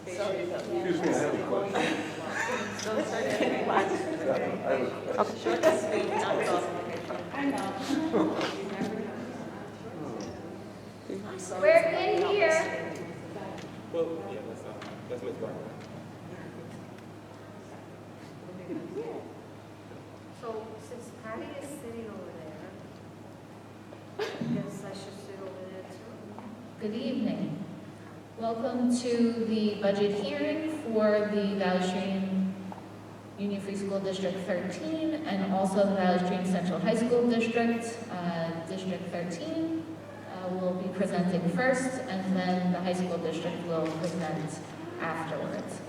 Excuse me, I have a question. We're in here. Well, yeah, that's Ms. Barber. So since Patty is sitting over there, I guess I should sit over there too. Good evening. Welcome to the budget hearing for the Valley Stream Union Free School District 13 and also the Valley Stream Central High School District. District 13 will be presenting first, and then the high school district will present afterwards.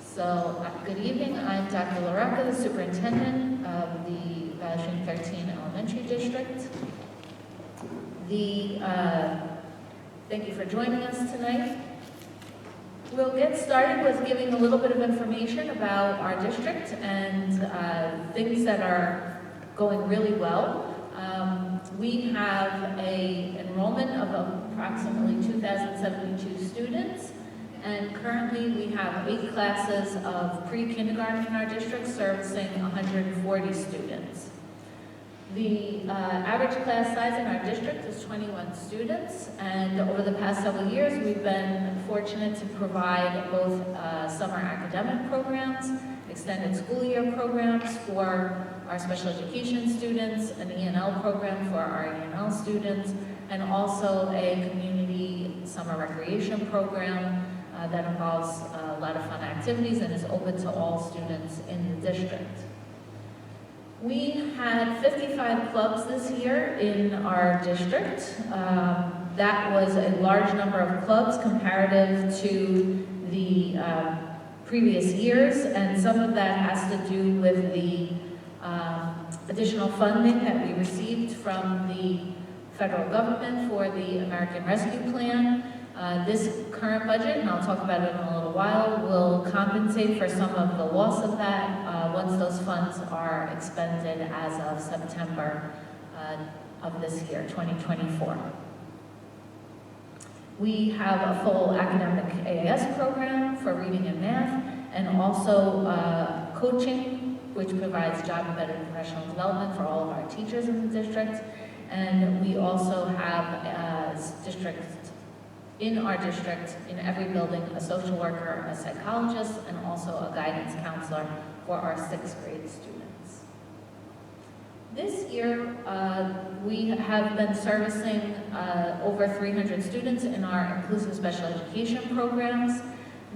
So, good evening. I'm Dr. LaRocca, the superintendent of the Valley Stream 13 Elementary District. Thank you for joining us tonight. We'll get started with giving a little bit of information about our district and things that are going really well. We have an enrollment of approximately 2,072 students, and currently we have 8 classes of pre-kindergarten in our district servicing 140 students. The average class size in our district is 21 students, and over the past several years, we've been fortunate to provide both summer academic programs, extended school year programs for our special education students, an ENL program for our ENL students, and also a community summer recreation program that involves a lot of fun activities and is open to all students in the district. We had 55 clubs this year in our district. That was a large number of clubs comparative to the previous years, and some of that has to do with the additional funding that we received from the federal government for the American Rescue Plan. This current budget, and I'll talk about it in a little while, will compensate for some of the loss of that once those funds are expended as of September of this year, 2024. We have a full academic AAS program for reading and math, and also coaching, which provides job-embedded professional development for all of our teachers in the district. And we also have in our district, in every building, a social worker, a psychologist, and also a guidance counselor for our 6th grade students. This year, we have been servicing over 300 students in our inclusive special education programs.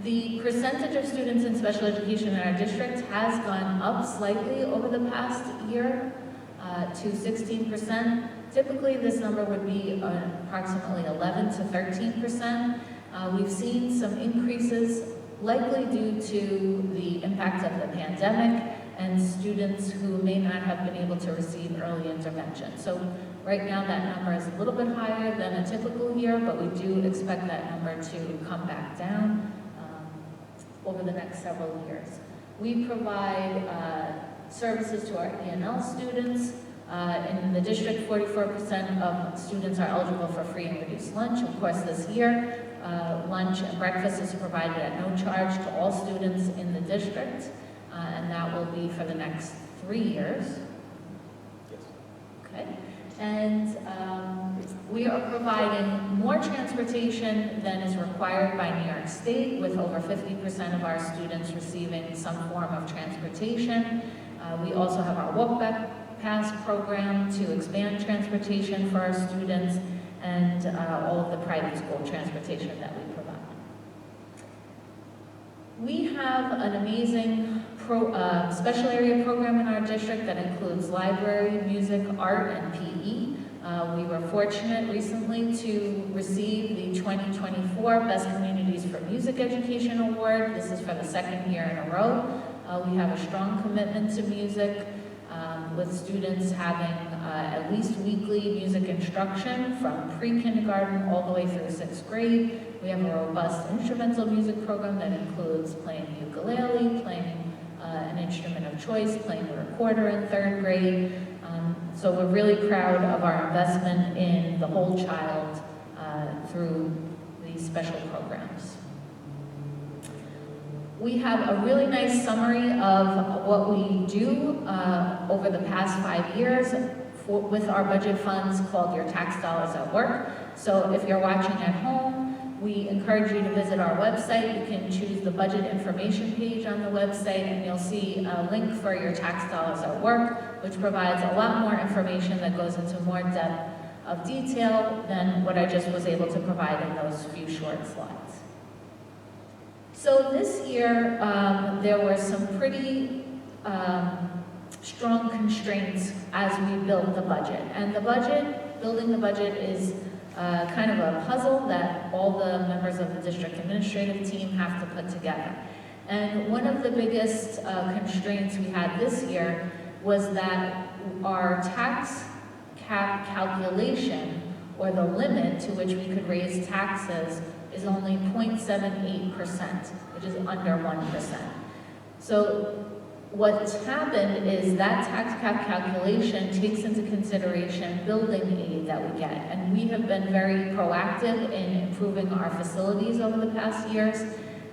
The percentage of students in special education in our district has gone up slightly over the past year to 16%. Typically, this number would be approximately 11 to 13%. We've seen some increases, likely due to the impact of the pandemic and students who may not have been able to receive early intervention. So right now, that number is a little bit higher than a typical year, but we do expect that number to come back down over the next several years. We provide services to our ENL students. In the district, 44% of students are eligible for free and reduced lunch. Of course, this year, lunch and breakfast is provided at no charge to all students in the district, and that will be for the next 3 years. Yes. Okay. And we are providing more transportation than is required by New York State, with over 50% of our students receiving some form of transportation. We also have our Walk Back Pass program to expand transportation for our students, and all of the private school transportation that we provide. We have an amazing special area program in our district that includes library, music, art, and PE. We were fortunate recently to receive the 2024 Best Communities for Music Education Award. This is for the 2nd year in a row. We have a strong commitment to music, with students having at least weekly music instruction from pre-kindergarten all the way through 6th grade. We have a robust instrumental music program that includes playing the ukulele, playing an instrument of choice, playing the recorder in 3rd grade. So we're really proud of our investment in the whole child through these special programs. we have a really nice summary of what we do over the past 5 years with our budget funds called Your Tax Dollars at Work. So if you're watching at home, we encourage you to visit our website. You can choose the budget information page on the website, and you'll see a link for Your Tax Dollars at Work, which provides a lot more information that goes into more depth of detail than what I just was able to provide in those few short slides. So this year, there were some pretty strong constraints as we built the budget. And building the budget is kind of a puzzle that all the members of the district administrative team have to put together. And one of the biggest constraints we had this year was that our tax cap calculation, or the limit to which we could raise taxes, is only 0.78%, which is under 1%. So what's happened is that tax cap calculation takes into consideration building aid that we get. And we have been very proactive in improving our facilities over the past years.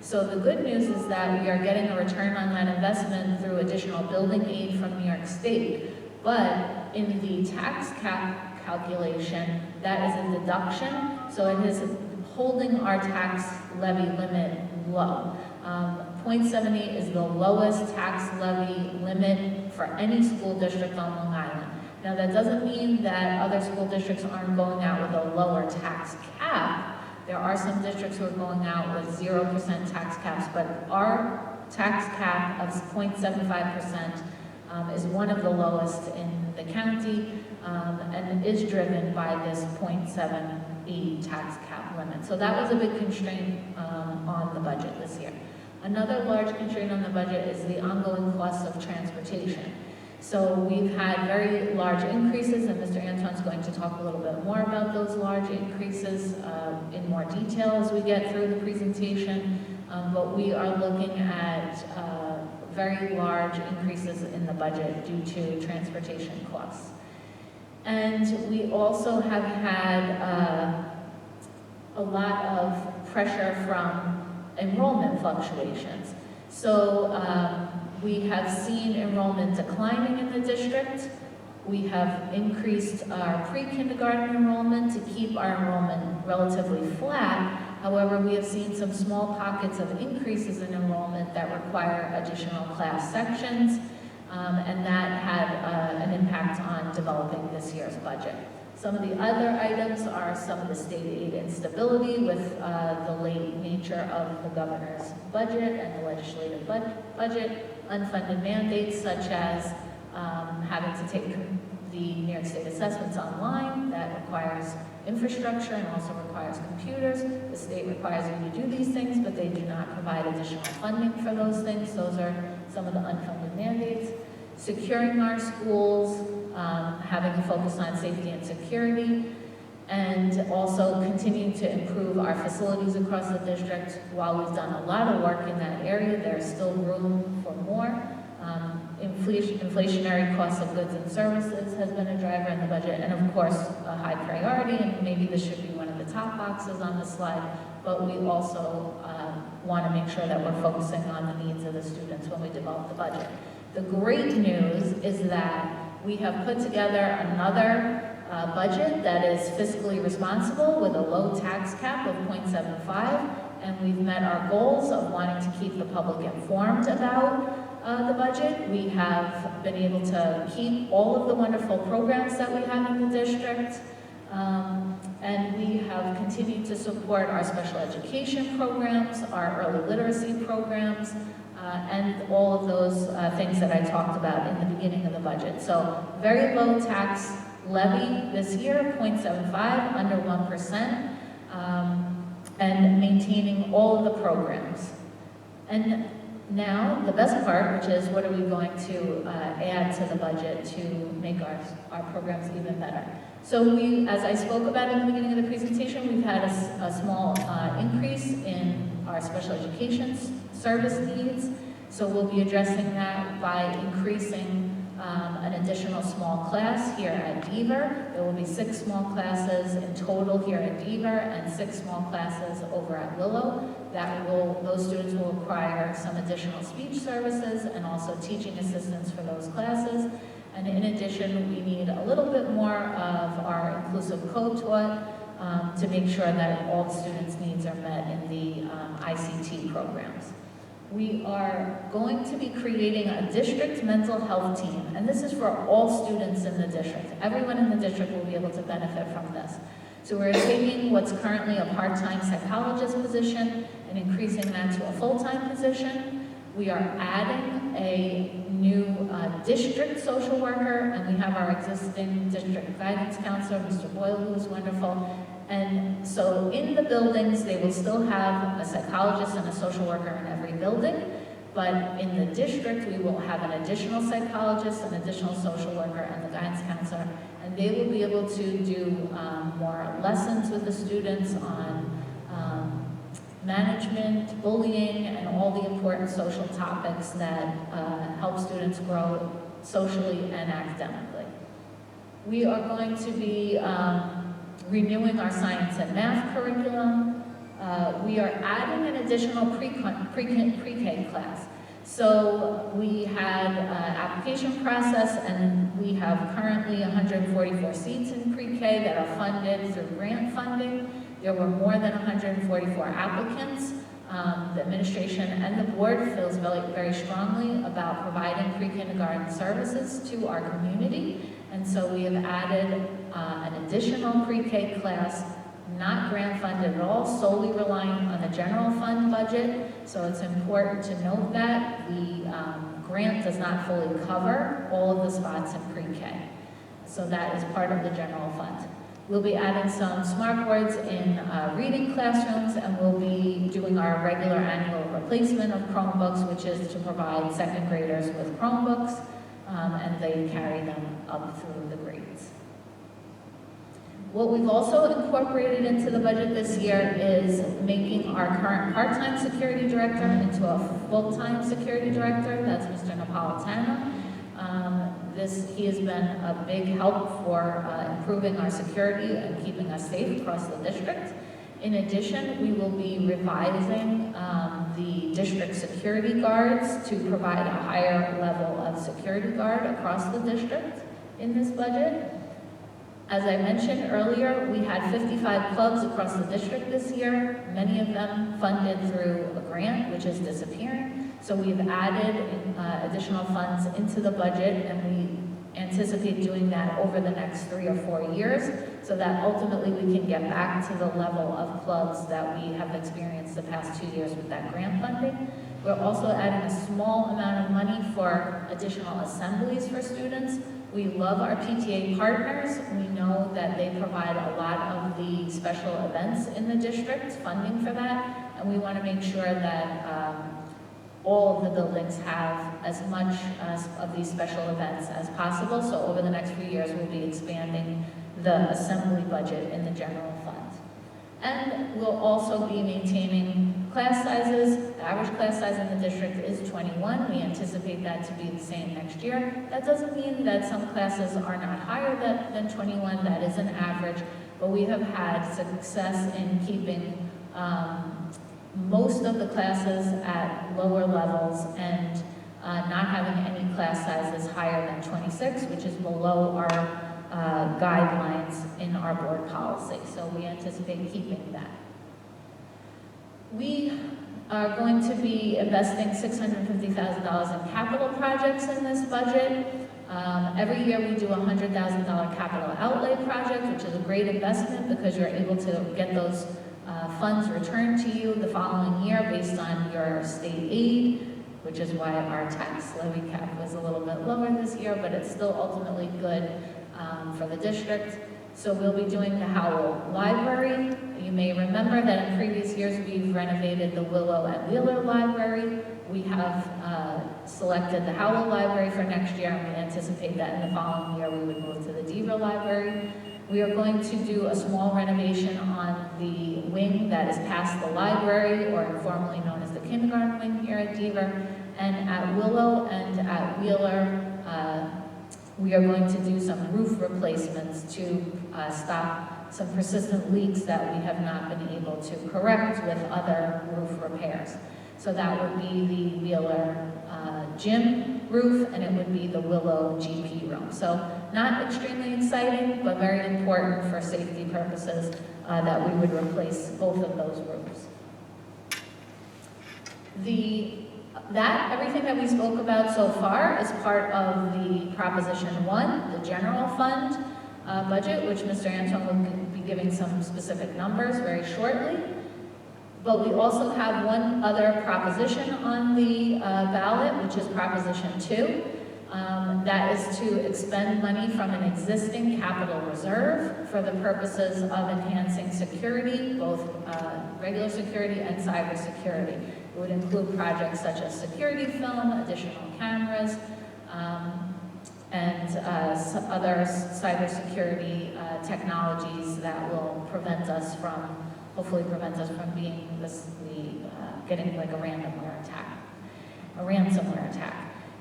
So the good news is that we are getting a return on that investment through additional building aid from New York State. But in the tax cap calculation, that is a deduction, so it is holding our tax levy limit low. 0.78 is the lowest tax levy limit for any school district on Long Island. Now, that doesn't mean that other school districts aren't going out with a lower tax cap. There are some districts who are going out with 0% tax caps, but our tax cap of 0.75% is one of the lowest in the county, and is driven by this 0.78 tax cap limit. So that was a big constraint on the budget this year. Another large constraint on the budget is the ongoing costs of transportation. So we've had very large increases, and Mr. Anton's going to talk a little bit more about those large increases in more detail as we get through the presentation. But we are looking at very large increases in the budget due to transportation costs. And we also have had a lot of pressure from enrollment fluctuations. So we have seen enrollment declining in the district. We have increased our pre-kindergarten enrollment to keep our enrollment relatively flat. However, we have seen some small pockets of increases in enrollment that require additional class sections, and that had an impact on developing this year's budget. Some of the other items are some of the state aid instability with the late nature of the governor's budget and the legislative budget, unfunded mandates such as having to take the New York State assessments online. That requires infrastructure and also requires computers. The state requires you to do these things, but they do not provide additional funding for those things. Those are some of the unfunded mandates. Securing our schools, having a focus on safety and security, and also continuing to improve our facilities across the district. While we've done a lot of work in that area, there's still room for more. Inflationary costs of goods and services has been a driver in the budget, and of course, a high priority, and maybe this should be one of the top boxes on the slide, but we also want to make sure that we're focusing on the needs of the students when we develop the budget. The great news is that we have put together another budget that is fiscally responsible with a low tax cap of 0.75, and we've met our goals of wanting to keep the public informed about the budget. We have been able to keep all of the wonderful programs that we have in the district, and we have continued to support our special education programs, our early literacy programs, and all of those things that I talked about in the beginning of the budget. So very low tax levy this year, 0.75, under 1%, and maintaining all of the programs. And now, the best part, which is what are we going to add to the budget to make our programs even better. So we, as I spoke about in the beginning of the presentation, we've had a small increase in our special education service needs. So we'll be addressing that by increasing an additional small class here at Deaver. There will be 6 small classes in total here at Deaver and 6 small classes over at Willow. Those students will require some additional speech services and also teaching assistance for those classes. And in addition, we need a little bit more of our inclusive co-taught to make sure that all the students' needs are met in the ICT programs. We are going to be creating a district mental health team, and this is for all students in the district. Everyone in the district will be able to benefit from this. So we're taking what's currently a part-time psychologist position and increasing that to a full-time position. We are adding a new district social worker, and we have our existing district guidance counselor, Mr. Boyle, who is wonderful. And so in the buildings, they will still have a psychologist and a social worker in every building, but in the district, we will have an additional psychologist, an additional social worker, and the guidance counselor, and they will be able to do more lessons with the students on management, bullying, and all the important social topics that help students grow socially and academically. We are going to be renewing our science and math curriculum. We are adding an additional pre-K class. So we had an application process, and we have currently 144 seats in pre-K that are funded through grant funding. There were more than 144 applicants. The administration and the board feels very strongly about providing pre-kindergarten services to our community. And so we have added an additional pre-K class, not grant funded at all, solely relying on the general fund budget. So it's important to note that the grant does not fully cover all of the spots in pre-K. So that is part of the general fund. We'll be adding some smart boards in reading classrooms, and we'll be doing our regular annual replacement of Chromebooks, which is to provide second graders with Chromebooks, and they carry them up through the grades. What we've also incorporated into the budget this year is making our current part-time security director into a full-time security director. That's Mr. Napolitano. He has been a big help for improving our security and keeping us safe across the district. In addition, we will be revising the district security guards to provide a higher level of security guard across the district in this budget. As I mentioned earlier, we had 55 clubs across the district this year, many of them funded through a grant, which is disappearing. So we've added additional funds into the budget, and we anticipate doing that over the next 3 or 4 years, so that ultimately we can get back to the level of clubs that we have experienced the past 2 years with that grant funding. We're also adding a small amount of money for additional assemblies for students. We love our PTA partners. We know that they provide a lot of the special events in the district, funding for that, and we want to make sure that all of the buildings have as much of these special events as possible. So over the next few years, we'll be expanding the assembly budget in the general fund. And we'll also be maintaining class sizes. The average class size in the district is 21. We anticipate that to be the same next year. That doesn't mean that some classes are not higher than 21. That is an average. But we have had success in keeping most of the classes at lower levels and not having any class sizes higher than 26, which is below our guidelines in our board policy. So we anticipate keeping that. We are going to be investing $650,000 in capital projects in this budget. Every year we do a $100,000 capital outlay project, which is a great investment because you're able to get those funds returned to you the following year based on your state aid, which is why our tax levy cap was a little bit lower this year, but it's still ultimately good for the district. So we'll be doing the Howell Library. You may remember that in previous years we've renovated the Willow and Wheeler Library. We have selected the Howell Library for next year, and we anticipate that in the following year we would move to the Deaver Library. We are going to do a small renovation on the wing that is past the library, or informally known as the kindergarten wing here at Deaver. And at Willow and at Wheeler, we are going to do some roof replacements to stop some persistent leaks that we have not been able to correct with other roof repairs. So that would be the Wheeler gym roof, and it would be the Willow GP room. So not extremely exciting, but very important for safety purposes that we would replace both of those roofs. Everything that we spoke about so far is part of the Proposition 1, the general fund budget, which Mr. Anton will be giving some specific numbers very shortly. But we also have one other proposition on the ballot, which is Proposition 2. That is to expend money from an existing capital reserve for the purposes of enhancing security, both regular security and cyber security. It would include projects such as security film, additional cameras, and some other cybersecurity technologies that will hopefully prevent us from being getting like a ransomware attack.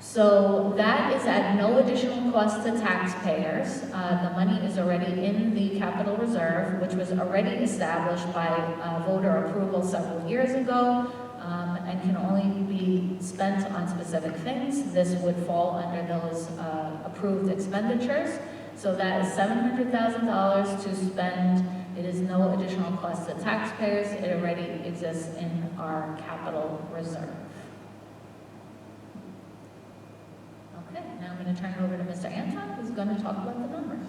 So that is at no additional cost to taxpayers. The money is already in the capital reserve, which was already established by voter approval several years ago, and can only be spent on specific things. This would fall under those approved expenditures. So that is $700,000 to spend. It is no additional cost to taxpayers. It already exists in our capital reserve. Okay, now I'm going to turn it over to Mr. Anton, who's going to talk about the numbers.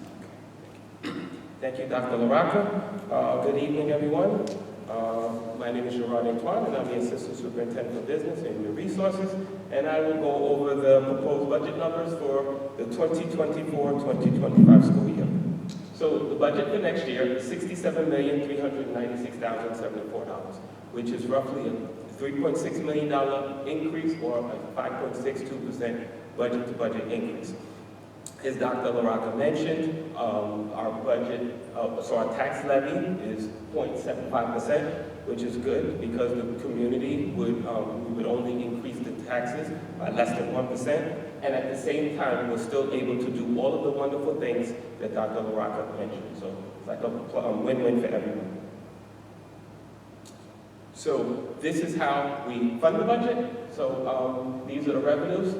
Thank you, Dr. LaRocca. Good evening, everyone. My name is Gerard Antoine, and I'm the Assistant Superintendent for Business and Human Resources, and I will go over the proposed budget numbers for the 2024-2025 school year. So the budget for next year is $67,396,074, which is roughly a $3.6 million increase, or a 5.62% budget-to-budget increase. As Dr. LaRocca mentioned, our budget, so our tax levy is 0.75%, which is good because the community would only increase the taxes by less than 1%, and at the same time, we're still able to do all of the wonderful things that Dr. LaRocca mentioned. So it's like a win-win for everyone. So this is how we fund the budget. So these are the revenues.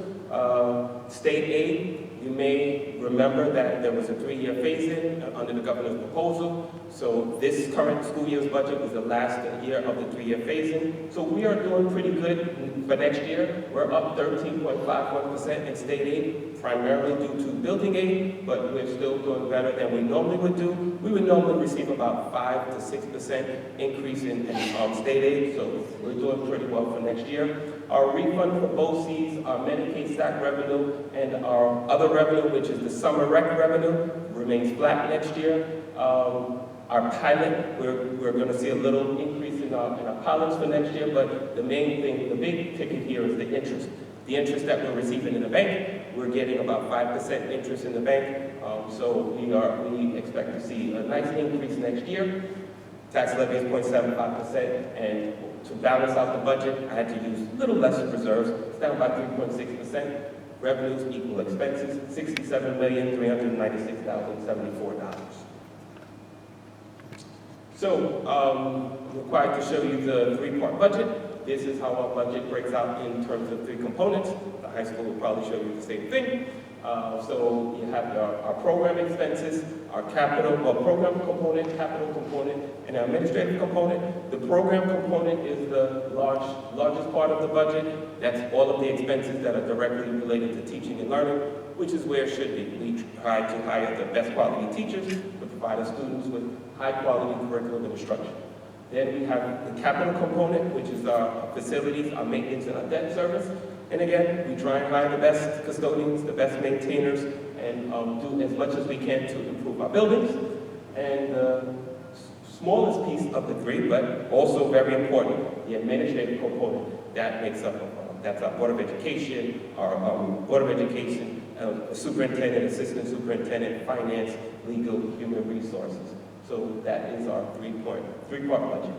State aid, you may remember that there was a 3-year phase-in under the governor's proposal. So this current school year's budget was the last year of the 3-year phase-in. So we are doing pretty good for next year. We're up 13.51% in state aid, primarily due to building aid, but we're still doing better than we normally would do. We would normally receive about 5 to 6% increase in state aid, so we're doing pretty well for next year. Our refund for BOCES, our Medicaid stack revenue, and our other revenue, which is the summer rec revenue, remains flat next year. Our pilot, we're going to see a little increase in our pilots for next year, but the main thing, the big ticket here is the interest. The interest that we're receiving in the bank, we're getting about 5% interest in the bank, so we expect to see a nice increase next year. Tax levy is 0.75%, and to balance out the budget, I had to use a little less reserves. It's down by 3.6%. Revenues equal expenses, $67,396,074. So, I'm required to show you the 3-part budget. This is how our budget breaks out in terms of 3 components. The high school will probably show you the same thing. So you have our program expenses, our program component, capital component, and our administrative component. The program component is the largest part of the budget. That's all of the expenses that are directly related to teaching and learning, which is where it should be. We try to hire the best quality teachers to provide our students with high quality curriculum and instruction. Then we have the capital component, which is our facilities, our maintenance, and our debt service. And again, we try and hire the best custodians, the best maintainers, and do as much as we can to improve our buildings. And the smallest piece of the 3, but also very important, the administrative component. That makes up, that's our Board of Education, Superintendent, Assistant Superintendent, Finance, Legal, Human Resources. So that is our 3-part budget.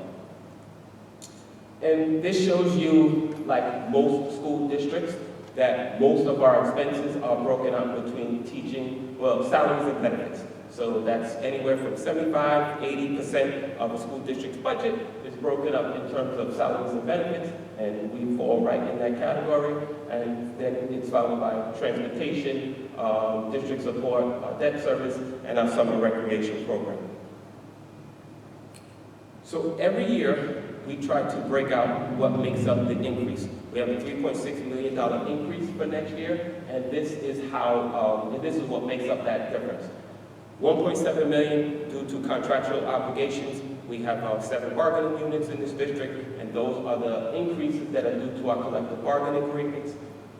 And this shows you, like most school districts, that most of our expenses are broken up between teaching, well, salaries and benefits. So that's anywhere from 75, 80% of a school district's budget is broken up in terms of salaries and benefits, and we fall right in that category. And then it's followed by transportation, district support, our debt service, and our summer recreation program. So every year, we try to break out what makes up the increase. We have a $3.6 million increase for next year, and this is how, this is what makes up that difference. $1.7 million due to contractual obligations. We have 7 bargaining units in this district, and those are the increases that are due to our collective bargaining agreements.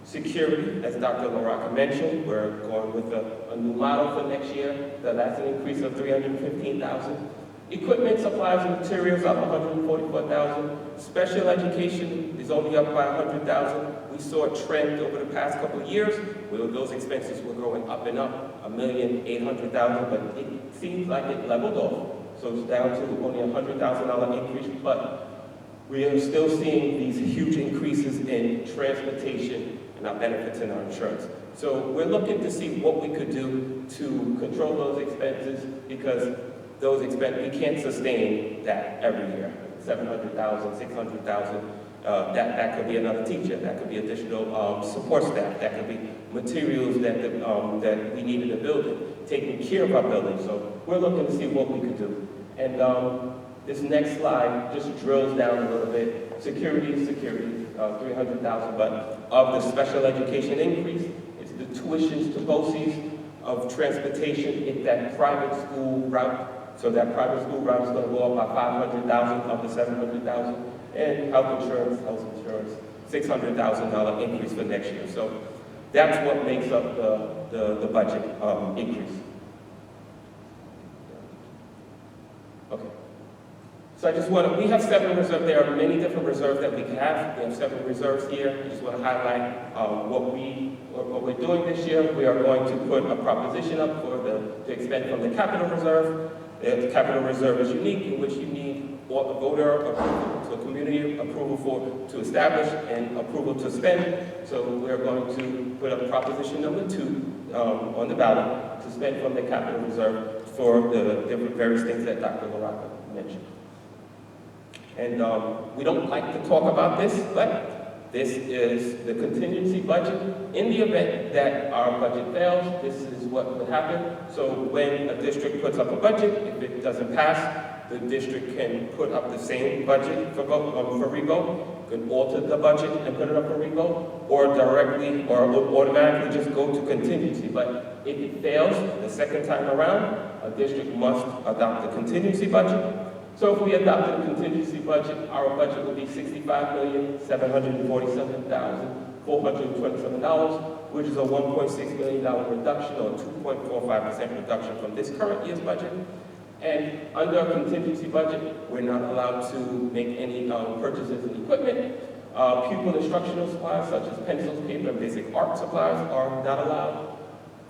Security, as Dr. LaRocca mentioned, we're going with a new model for next year. So that's an increase of $315,000. Equipment, supplies, and materials up $144,000. Special education is only up by $100,000. We saw a trend over the past couple of years where those expenses were going up and up, $1,800,000, but it seems like it leveled off. So it's down to only a $100,000 increase, but we are still seeing these huge increases in transportation and our benefits and our insurance. So we're looking to see what we could do to control those expenses, because those expenses, we can't sustain that every year. 700,000, 600,000, that could be another teacher, that could be additional support staff, that could be materials that we need in the building, taking care of our building. So we're looking to see what we could do. And this next slide just drills down a little bit. Security is security, 300,000, but of the special education increase, it's the tuitions to BOCES, of transportation, it's that private school route. So that private school route is going to go up by $500,000 of the $700,000, and health insurance, $600,000 increase for next year. So that's what makes up the budget increase. Okay. So I just want to, we have 7 reserves. There are many different reserves that we can have. We have 7 reserves here. I just want to highlight what we're doing this year. We are going to put a proposition up to expend from the capital reserve. The capital reserve is unique, in which you need voter approval, so community approval to establish and approval to spend. So we're going to put up proposition number 2 on the ballot to spend from the capital reserve for the different various things that Dr. LaRocca mentioned. And we don't like to talk about this, but this is the contingency budget. In the event that our budget fails, this is what would happen. So when a district puts up a budget, if it doesn't pass, the district can put up the same budget for revote, can alter the budget and put it up for revote, or directly or automatically just go to contingency. But if it fails the second time around, a district must adopt the contingency budget. So if we adopted a contingency budget, our budget would be $65,747,427, which is a $1.6 million reduction, or 2.45% reduction from this current year's budget. And under a contingency budget, we're not allowed to make any purchases in equipment. Pupil instructional supplies such as pencils, paper, and basic art supplies are not allowed.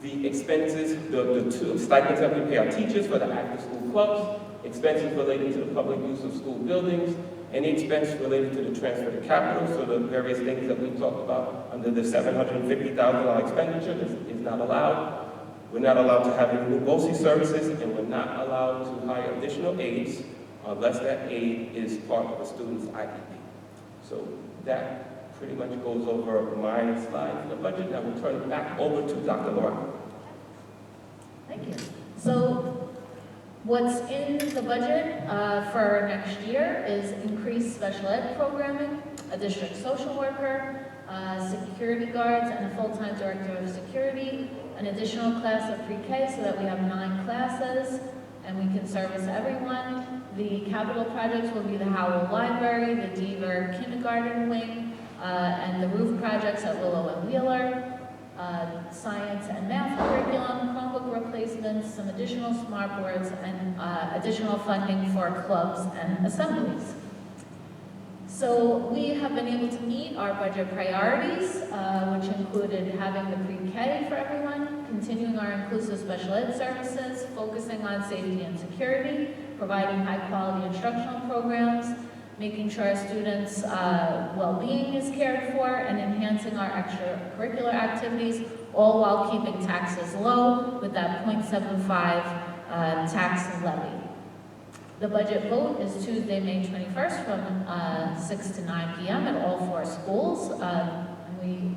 The expenses, the stipends that we pay our teachers for the after-school clubs, expenses related to the public use of school buildings, any expense related to the transfer to capital, so the various things that we talked about under the $750,000 expenditure is not allowed. We're not allowed to have any new BOCES services, and we're not allowed to hire additional aides unless that aide is part of a student's IEP. So that pretty much goes over my slide in the budget. Now we'll turn it back over to Dr. Laura. Thank you. So what's in the budget for next year is increased special ed programming, a district social worker, security guards, and a full-time director of security, an additional class of pre-K so that we have 9 classes and we can service everyone. The capital projects will be the Howell Library, the Deaver Kindergarten Wing, and the roof projects at Willow and Wheeler. Science and math curriculum, Chromebook replacements, some additional smart boards, and additional funding for clubs and assemblies. So we have been able to meet our budget priorities, which included having the pre-K for everyone, continuing our inclusive special ed services, focusing on safety and security, providing high-quality instructional programs, making sure our students' well-being is cared for, and enhancing enhancing our extracurricular activities, all while keeping taxes low with that 0.75 tax levy. The budget vote is Tuesday, May 21st from 6 to 9 p.m. at all 4 schools. We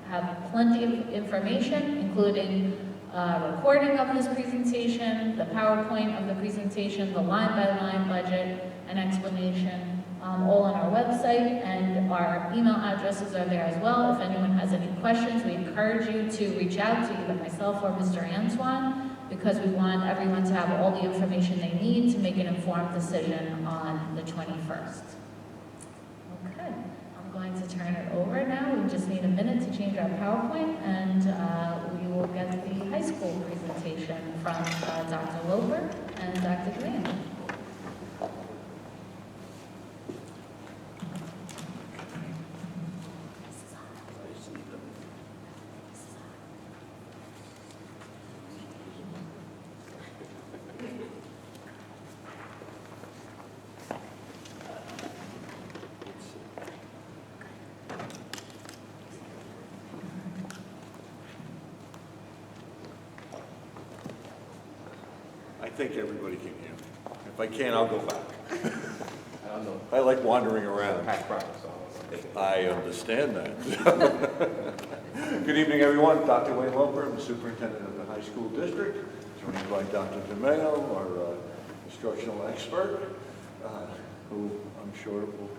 have plenty of information, including recording of this presentation, the PowerPoint of the presentation, the line-by-line budget and explanation, all on our website, and our email addresses are there as well. If anyone has any questions, we encourage you to reach out to either myself or Mr. Antoine, because we want everyone to have all the information they need to make an informed decision on the 21st. Okay, I'm going to turn it over now. We just need a minute to change our PowerPoint, and we will get the high school presentation from Dr. Loper and Dr. Green. I think everybody can hear me. If I can't, I'll go back. I don't know. I like wandering around. Past practice, so I understand that. Good evening, everyone. Dr. Wayne Loper, I'm the superintendent of the high school district, joined by Dr. DeMeo, our instructional expert, who I'm sure will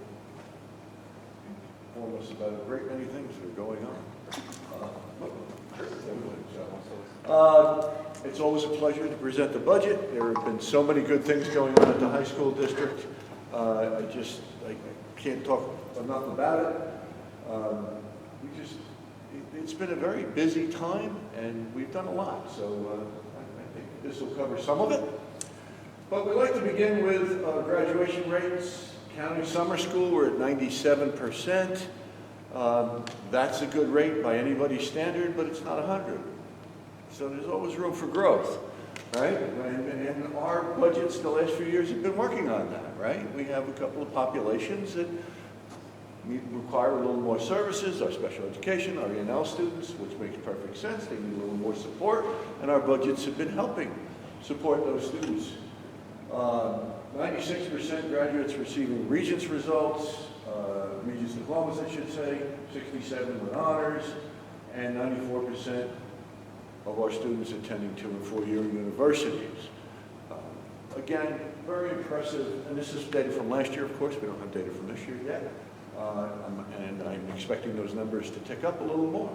inform us about a great many things that are going on. It's always a pleasure to present the budget. There have been so many good things going on at the high school district. I can't talk enough about it. It's been a very busy time, and we've done a lot. So I think this will cover some of it. But we'd like to begin with graduation rates. County summer school, we're at 97%. That's a good rate by anybody's standard, but it's not 100. So there's always room for growth, right? And our budgets the last few years have been working on that, right? We have a couple of populations that require a little more services, our special education, our E&L students, which makes perfect sense. They need a little more support, and our budgets have been helping support those students. 96% graduates receiving Regents results, Regents diplomas, I should say, 67 with honors, and 94% of our students attending 2- and 4-year universities. Again, very impressive, and this is data from last year, of course. We don't have data from this year yet, and I'm expecting those numbers to tick up a little more.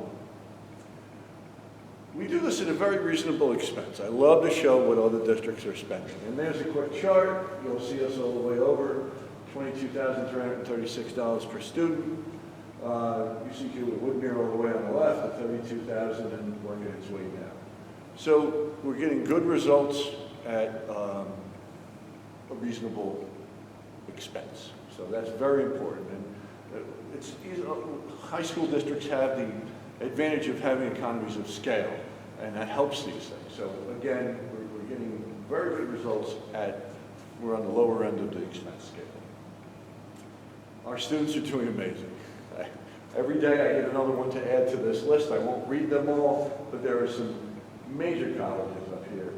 We do this at a very reasonable expense. I love to show what other districts are spending. And there's a quick chart. You'll see us all the way over, $22,336 per student. You see Hewlett Woodmere all the way on the left at $32,000 and working its way down. So we're getting good results at a reasonable expense. So that's very important. And high school districts have the advantage of having economies of scale, and that helps these things. So again, we're getting very good results we're on the lower end of the expense scale. Our students are doing amazing. Every day I get another one to add to this list. I won't read them all, but there are some major colleges up here,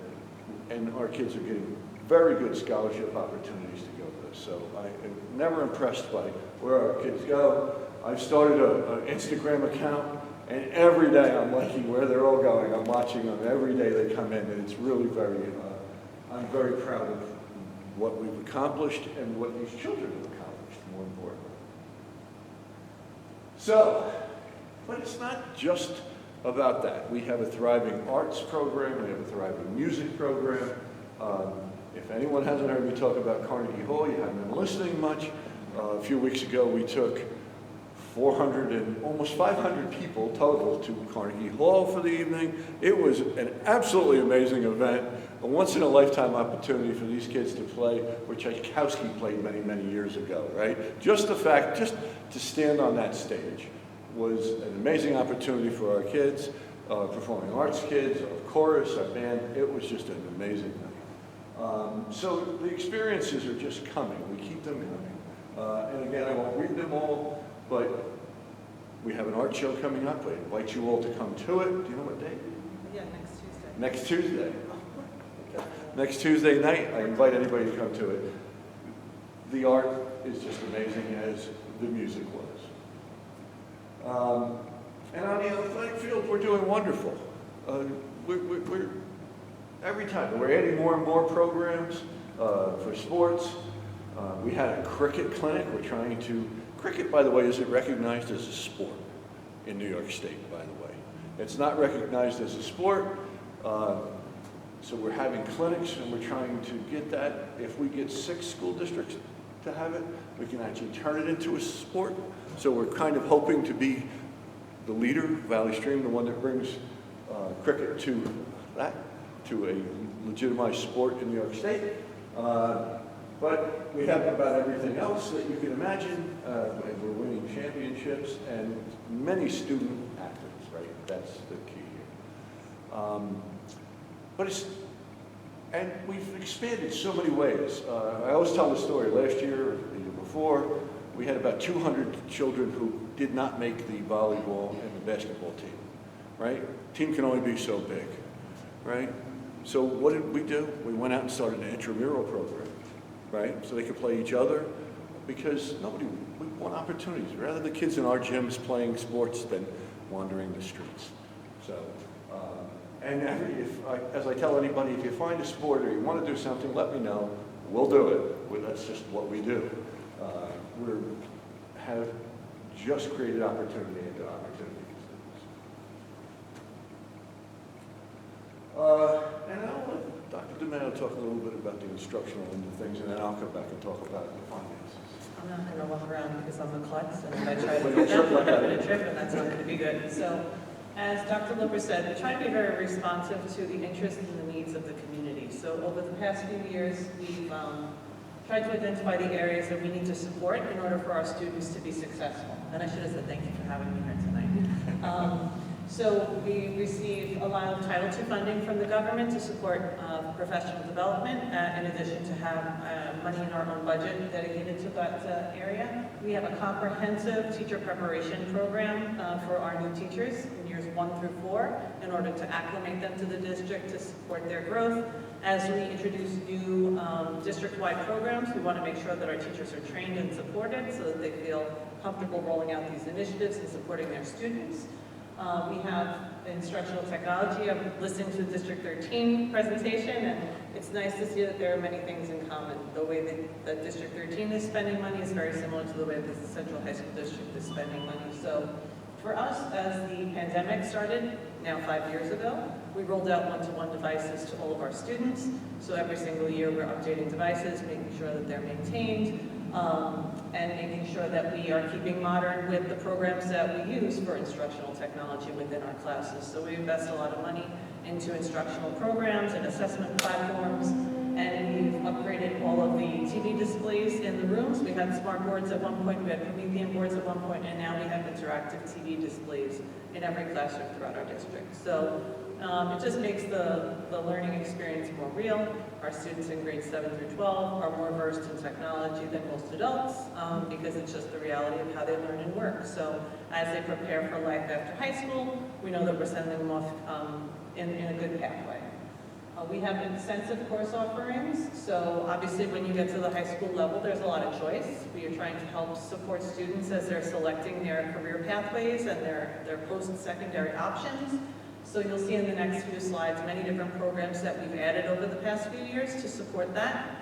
and our kids are getting very good scholarship opportunities to go to this. So I am never impressed by where our kids go. I've started an Instagram account, and every day I'm liking where they're all going. I'm watching them every day they come in, and it's really I'm very proud of what we've accomplished and what these children have accomplished, more importantly. So, but it's not just about that. We have a thriving arts program, we have a thriving music program. If anyone hasn't heard me talk about Carnegie Hall, you haven't been listening much. A few weeks ago we took 400 and almost 500 people total to Carnegie Hall for the evening. It was an absolutely amazing event, a once-in-a-lifetime opportunity for these kids to play, where Tchaikovsky played many, many years ago, right? Just the fact, just to stand on that stage was an amazing opportunity for our kids, performing arts kids, our chorus, our band. It was just an amazing night. So the experiences are just coming. We keep them coming. And again, I won't read them all, but We have an art show coming up. I invite you all to come to it. Do you know what day? Yeah, next Tuesday. Next Tuesday. Okay. Next Tuesday night, I invite anybody to come to it. The art is just amazing, as the music was. And on the athletic field, we're doing wonderful. We're every time we're adding more and more programs for sports. We had a cricket clinic. We're trying to. Cricket, by the way, isn't recognized as a sport in New York State. By the way, it's not recognized as a sport. So we're having clinics, and we're trying to get that. If we get 6 school districts to have it, we can actually turn it into a sport. So we're kind of hoping to be the leader, Valley Stream, the one that brings cricket to a legitimized sport in New York State. But we have about everything else that you can imagine. And we're winning championships and many student athletes, right? That's the key here. And we've expanded so many ways. I always tell the story. Last year, or the year before, we had about 200 children who did not make the volleyball and the basketball team, right? Team can only be so big, right? So what did we do? We went out and started an intramural program, right? So they could play each other, because we want opportunities. Rather the kids in our gyms playing sports than wandering the streets. So, as I tell anybody, if you find a sport or you want to do something, let me know. We'll do it. Well, that's just what we do. We have just created opportunity into opportunity for students. And I'll let Dr. DeMaio talk a little bit about the instructional end of things, and then I'll come back and talk about the finances. I'm not going to walk around because I'm a klutz, and if I try to Well, do you'll that, trip I'm like going that. to trip, and that's not going to be good. So, as Dr. Loper said, we try to be very responsive to the interests and the needs of the community. So, over the past few years, we've tried to identify the areas that we need to support in order for our students to be successful. And I should have said thank you for having me here tonight. So we receive a lot of Title II funding from the government to support professional development, in addition to have money in our own budget dedicated to that area. We have a comprehensive teacher preparation program for our new teachers in years 1 through 4 in order to acclimate them to the district to support their growth. As we introduce new district-wide programs, we want to make sure that our teachers are trained and supported so that they feel comfortable rolling out these initiatives and supporting their students. We have instructional technology. I'm listening to the District 13 presentation, and it's nice to see that there are many things in common. The way that District 13 is spending money is very similar to the way that the Central High School District is spending money. So for us, as the pandemic started, now 5 years ago, we rolled out one-to-one devices to all of our students. So every single year we're updating devices, making sure that they're maintained, and making sure that we are keeping modern with the programs that we use for instructional technology within our classes. So we invest a lot of money into instructional programs and assessment platforms, and we've upgraded all of the TV displays in the rooms. We had smart boards at one point, we had Promethean boards at one point, and now we have interactive TV displays in every classroom throughout our district. So it just makes the learning experience more real. Our students in grades 7 through 12 are more versed in technology than most adults because it's just the reality of how they learn and work. So as they prepare for life after high school, we know that we're sending them off in a good pathway. We have extensive course offerings, so obviously when you get to the high school level, there's a lot of choice. We are trying to help support students as they're selecting their career pathways and their post-secondary options. So you'll see in the next few slides many different programs that we've added over the past few years to support that.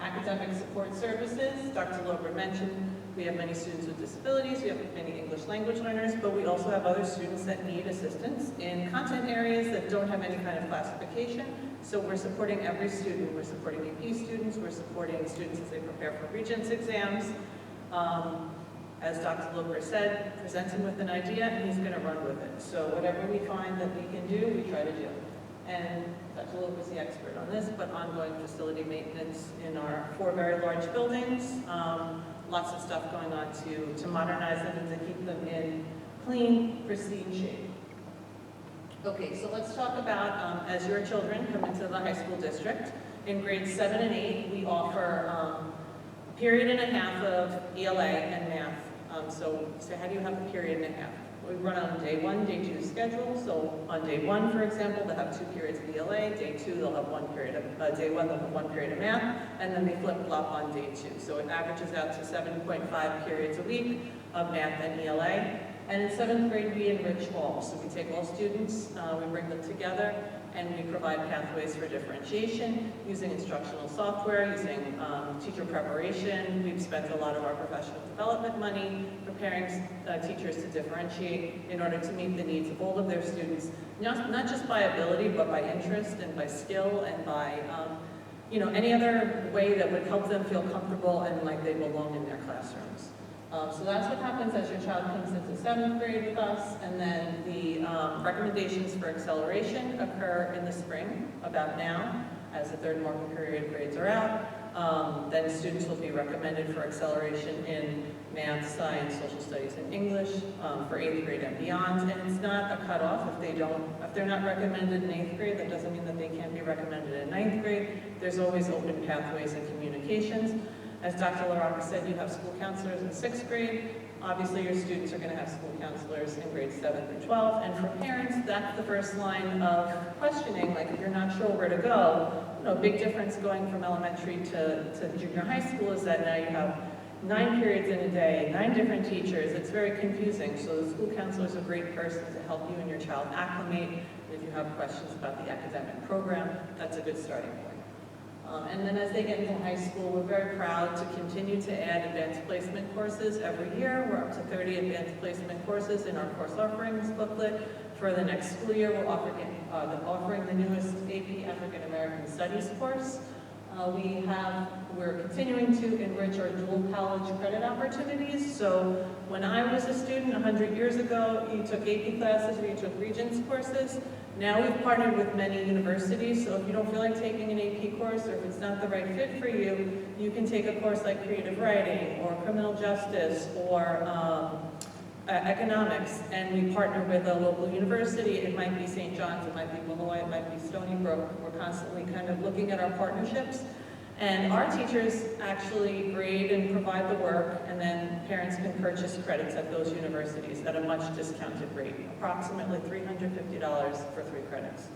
Academic support services, Dr. Loper mentioned, we have many students with disabilities, we have many English language learners, but we also have other students that need assistance in content areas that don't have any kind of classification. So we're supporting every student. We're supporting AP students, we're supporting students as they prepare for Regents exams. As Dr. Loper said, presents him with an idea and he's going to run with it. So whatever we find that we can do, we try to do. And Dr. Loper is the expert on this, but ongoing facility maintenance in our 4 very large buildings. Lots of stuff going on to modernize them and to keep them in clean, pristine shape. Okay, so let's talk about as your children come into the high school district. In grades 7 and 8, we offer a period and a half of ELA and math So how do you have a period and a half? We run on day 1, day 2 schedule. So on day 1, for example, they'll have 2 periods of ELA. Day 2, they'll have 1 period of, day 1, they'll have 1 period of math, and then they flip-flop on day 2. So it averages out to 7.5 periods a week of math and ELA. And in 7th grade, we enrich all. So we take all students, we bring them together, and we provide pathways for differentiation using instructional software, using teacher preparation. We've spent a lot of our professional development money preparing teachers to differentiate in order to meet the needs of all of their students, not just by ability, but by interest and by skill and by any other way that would help them feel comfortable and like they belong in their classrooms. So that's what happens as your child comes into 7th grade with us, and then the recommendations for acceleration occur in the spring, about now, as the 3rd marking period grades are out. Then students will be recommended for acceleration in math, science, social studies, and English for 8th grade and beyond. And it's not a cutoff. If they're not recommended in 8th grade, that doesn't mean that they can't be recommended in 9th grade. There's always open pathways and communications. As Dr. LaRocca said, you have school counselors in 6th grade. Obviously, your students are going to have school counselors in grades 7 through 12. And for parents, that's the first line of questioning. Like, if you're not sure where to go, a big difference going from elementary to junior high school is that now you have 9 periods in a day, 9 different teachers. It's very confusing. So the school counselor is a great person to help you and your child acclimate. If you have questions about the academic program, that's a good starting point. And then as they get into high school, we're very proud to continue to add advanced placement courses every year. We're up to 30 advanced placement courses in our course offerings booklet. For the next school year, we're offering the newest AP African American Studies course. We're continuing to enrich our dual college credit opportunities. So when I was a student 100 years ago, you took AP classes or you took Regents courses. Now we've partnered with many universities, so if you don't feel like taking an AP course or if it's not the right fit for you, you can take a course like creative writing or criminal justice or economics, and we partner with a local university. It might be St. John's, it might be Malloy, it might be Stony Brook. We're constantly kind of looking at our partnerships. And our teachers actually grade and provide the work, and then parents can purchase credits at those universities at a much discounted rate, approximately $350 for 3 credits.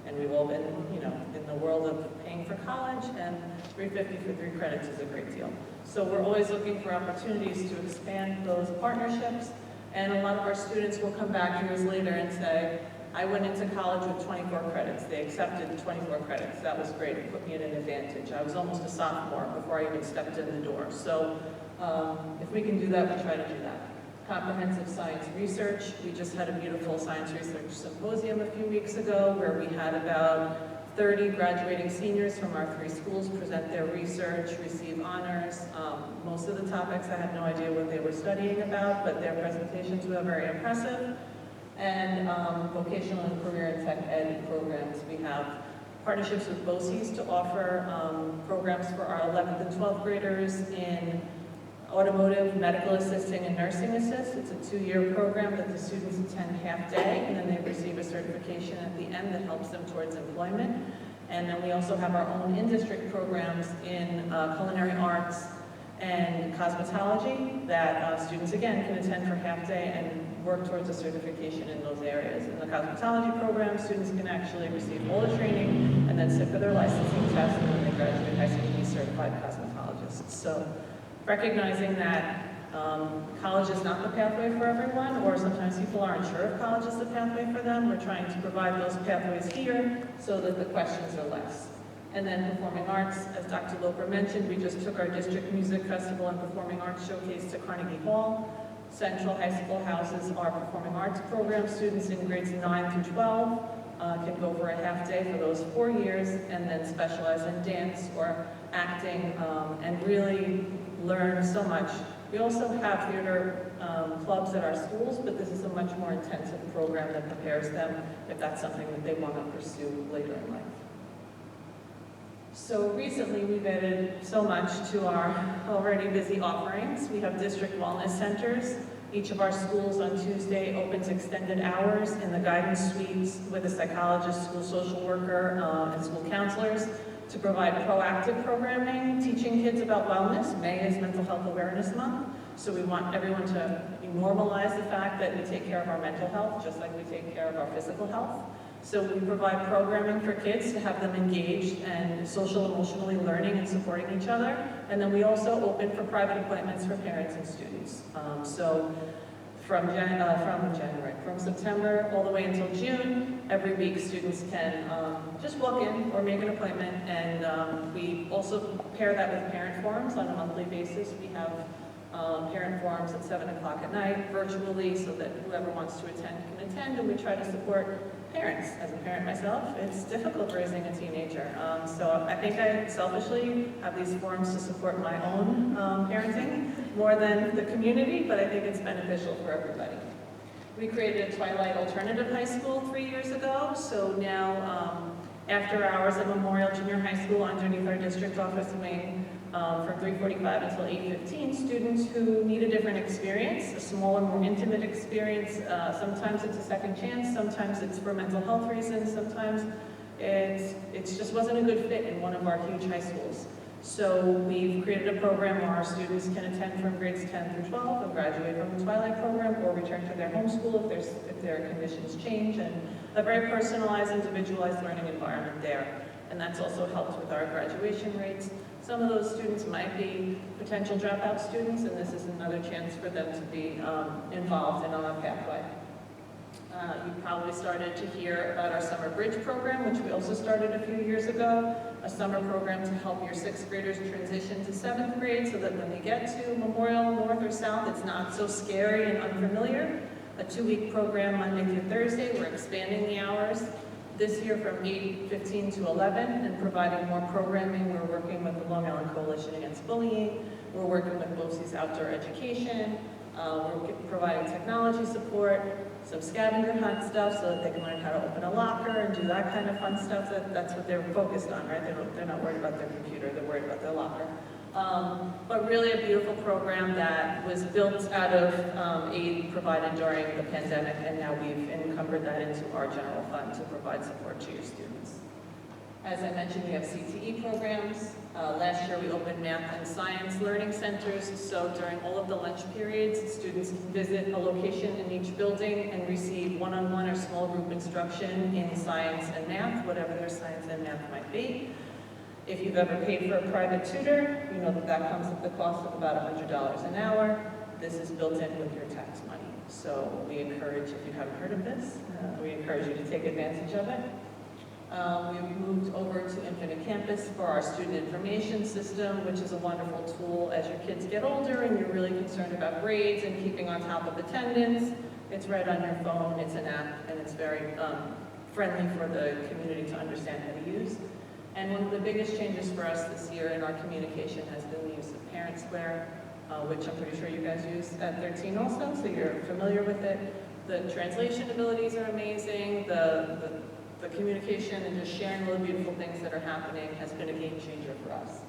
And we've all been, in the world of paying for college, and $350 for 3 credits is a great deal. So we're always looking for opportunities to expand those partnerships, and a lot of our students will come back years later and say, I went into college with 24 credits. They accepted 24 credits. That was great. It put me at an advantage. I was almost a sophomore before I even stepped in the door. So if we can do that, we try to do that. Comprehensive science research. We just had a beautiful science research symposium a few weeks ago where we had about 30 graduating seniors from our 3 schools present their research, receive honors. Most of the topics I had no idea what they were studying about, but their presentations were very impressive. And vocational and career and tech ed programs. We have partnerships with BOCES to offer programs for our 11th and 12th graders in automotive, medical assisting, and nursing assist. It's a 2-year program that the students attend half day, and then they receive a certification at the end that helps them towards employment. And then we also have our own in-district programs in culinary arts and cosmetology that students, again, can attend for half day and work towards a certification in those areas. In the cosmetology program, students can actually receive all the training and then sit for their licensing test, and when they graduate high school, be certified cosmetologists. So recognizing that college is not the pathway for everyone, or sometimes people aren't sure if college is the pathway for them, we're trying to provide those pathways here so that the questions are less. And then performing arts, as Dr. Loper mentioned, we just took our district music festival and performing arts showcase to Carnegie Hall. Central High School houses our performing arts program. Students in grades 9 through 12 can go for a half day for those 4 years and then specialize in dance or acting and really learn so much. We also have theater clubs at our schools, but this is a much more intensive program that prepares them if that's something that they want to pursue later in life. So recently we've added so much to our already busy offerings. We have district wellness centers. Each of our schools on Tuesday opens extended hours in the guidance suites with a psychologist, school social worker, and school counselors to provide proactive programming, teaching kids about wellness. May is Mental Health Awareness Month. So we want everyone to normalize the fact that we take care of our mental health just like we take care of our physical health. So we provide programming for kids to have them engaged and social emotionally learning and supporting each other. And then we also open for private appointments for parents and students. So from September all the way until June, every week students can just walk in or make an appointment, and we also pair that with parent forums on a monthly basis. We have parent forums at 7 o'clock at night virtually so that whoever wants to attend can attend, and we try to support parents. As a parent myself, it's difficult raising a teenager. So I think I selfishly have these forums to support my own parenting more than the community, but I think it's beneficial for everybody. We created a Twilight Alternative High School 3 years ago, so now after hours at Memorial Junior High School underneath our district office wing, from 3:45 until 8:15, students who need a different experience, a smaller, more intimate experience. Sometimes it's a second chance, sometimes it's for mental health reasons, sometimes it just wasn't a good fit in one of our huge high schools. So we've created a program where our students can attend from grades 10 through 12 and graduate from the Twilight program or return to their home school if their conditions change, and a very personalized, individualized learning environment there. And that's also helped with our graduation rates. Some of those students might be potential dropout students, and this is another chance for them to be involved in our pathway. You probably started to hear about our Summer Bridge program, which we also started a few years ago, a summer program to help your 6th graders transition to 7th grade so that when they get to Memorial, North or South, it's not so scary and unfamiliar. A 2-week program Monday through Thursday. We're expanding the hours this year from 8:15 to 11 and providing more programming. We're working with the Long Island Coalition Against Bullying. We're working with BOCES Outdoor Education. We're providing technology support, some scavenger hunt stuff so that they can learn how to open a locker and do that kind of fun stuff. That's what they're focused on, right? They're not worried about their computer, they're worried about their locker. But really a beautiful program that was built out of aid provided during the pandemic, and now we've encumbered that into our general fund to provide support to your students. As I mentioned, we have CTE programs. Last year we opened math and science learning centers, so during all of the lunch periods, students can visit a location in each building and receive one-on-one or small group instruction in science and math, whatever their science and math might be. If you've ever paid for a private tutor, you know that comes at the cost of about $100 an hour. This is built in with your tax money. So we encourage, if you haven't heard of this, we encourage you to take advantage of it. We've moved over to Infinite Campus for our student information system, which is a wonderful tool as your kids get older and you're really concerned about grades and keeping on top of attendance. It's right on your phone, it's an app, and it's very friendly for the community to understand how to use. And one of the biggest changes for us this year in our communication has been the use of Parent Square, which I'm pretty sure you guys use at 13 also, so you're familiar with it. The translation abilities are amazing. The communication and just sharing all the beautiful things that are happening has been a game changer for us.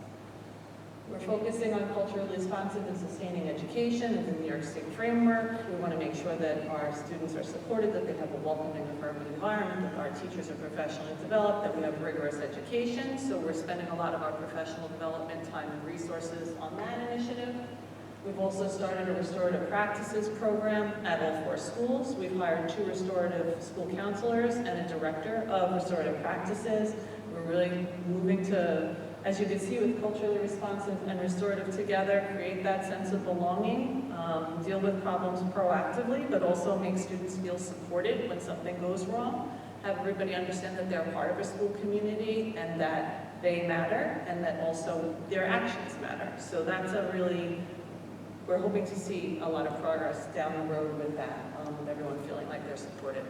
We're focusing on culturally responsive and sustaining education in the New York State framework. We want to make sure that our students are supported, that they have a welcoming, affirming environment, that our teachers are professionally developed, that we have rigorous education. So we're spending a lot of our professional development time and resources on that initiative. We've also started a restorative practices program at all 4 schools. We've hired 2 restorative school counselors and a director of restorative practices. We're really moving to, as you can see, with culturally responsive and restorative together, create that sense of belonging, deal with problems proactively, but also make students feel supported when something goes wrong. Have everybody understand that they're part of a school community and that they matter and that also their actions matter. So that's a really, we're hoping to see a lot of progress down the road with that, with everyone feeling like they're supported.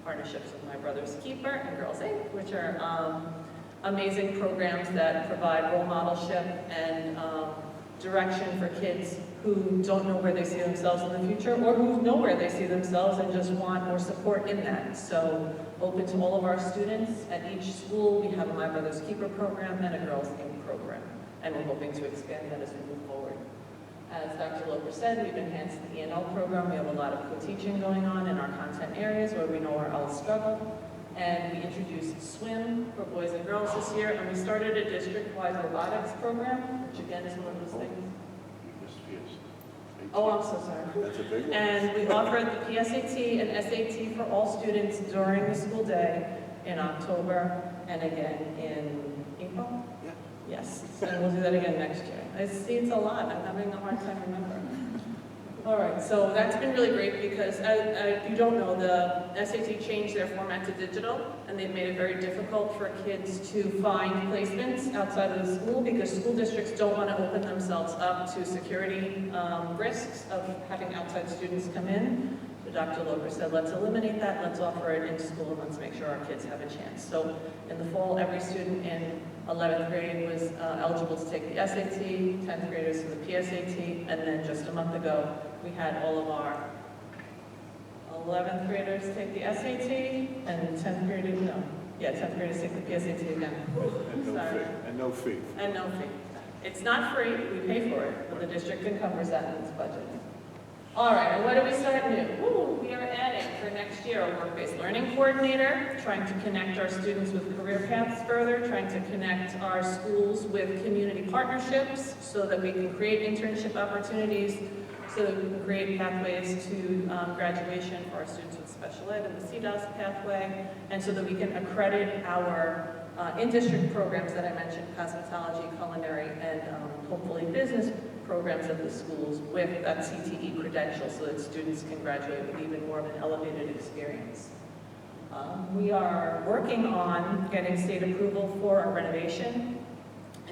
Partnerships with My Brother's Keeper and Girls Inc., which are amazing programs that provide role modelship and direction for kids who don't know where they see themselves in the future or who know where they see themselves and just want more support in that. So open to all of our students. At each school, we have a My Brother's Keeper program and a Girls Inc. program, and we're hoping to expand that as we move forward. As Dr. Loper said, we've enhanced the E&L program. We have a lot of co-teaching going on in our content areas where we know our L's struggle. And we introduced swim for boys and girls this year, and we started a district-wide robotics program, which again is one of those things. Oh, I'm so sorry. That's a big one. And we offered the PSAT and SAT for all students during the school day in October and again in April? Yeah. Yes, and we'll do that again next year. I see it's a lot, I'm having a hard time remembering. All right, so that's been really great because, you don't know, the SAT changed their format to digital, and they've made it very difficult for kids to find placements outside of the school because school districts don't want to open themselves up to security risks of having outside students come in. So Dr. Loper said, let's eliminate that, let's offer it in school, and let's make sure our kids have a chance. So in the fall, every student in 11th grade was eligible to take the SAT, 10th graders for the PSAT, and then just a month ago, we had all of our 11th graders take the SAT, and 10th graders, 10th graders take the PSAT again. And no Sorry. fee. And no fee. And no fee. It's not free, we pay for it, but the district encumbers that in its budget. All right, and what do we start new? Woo, we are adding for next year a work-based learning coordinator, trying to connect our students with career paths further, trying to connect our schools with community partnerships so that we can create internship opportunities, so that we can create pathways to graduation for our students with special ed and the CDOS pathway, and so that we can accredit our in-district programs that I mentioned, cosmetology, culinary, and hopefully business programs at the schools with that CTE credential so that students can graduate with even more of an elevated experience. We are working on getting state approval for a renovation.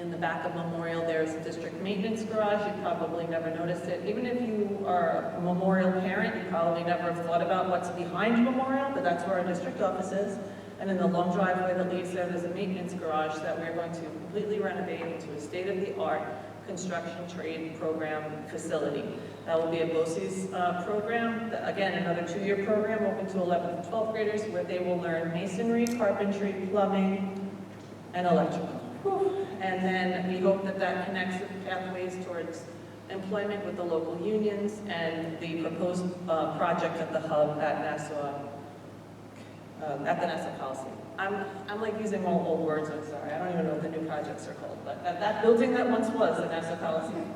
In the back of Memorial, there's a district maintenance garage. You probably never noticed it. Even if you are a Memorial parent, you probably never have thought about what's behind Memorial, but that's where our district office is. And in the long driveway that leads there, there's a maintenance garage that we're going to completely renovate into a state-of-the-art construction trade program facility. That will be a BOCES program, again, another 2-year program open to 11th and 12th graders where they will learn masonry, carpentry, plumbing, and electrical. Whew. And then we hope that that connects the pathways towards employment with the local unions and the proposed project at the hub at Nassau, at the Nassau Coliseum. I'm like using all old words, I'm sorry. I don't even know what the new projects are called, but that building that once was the Nassau Coliseum.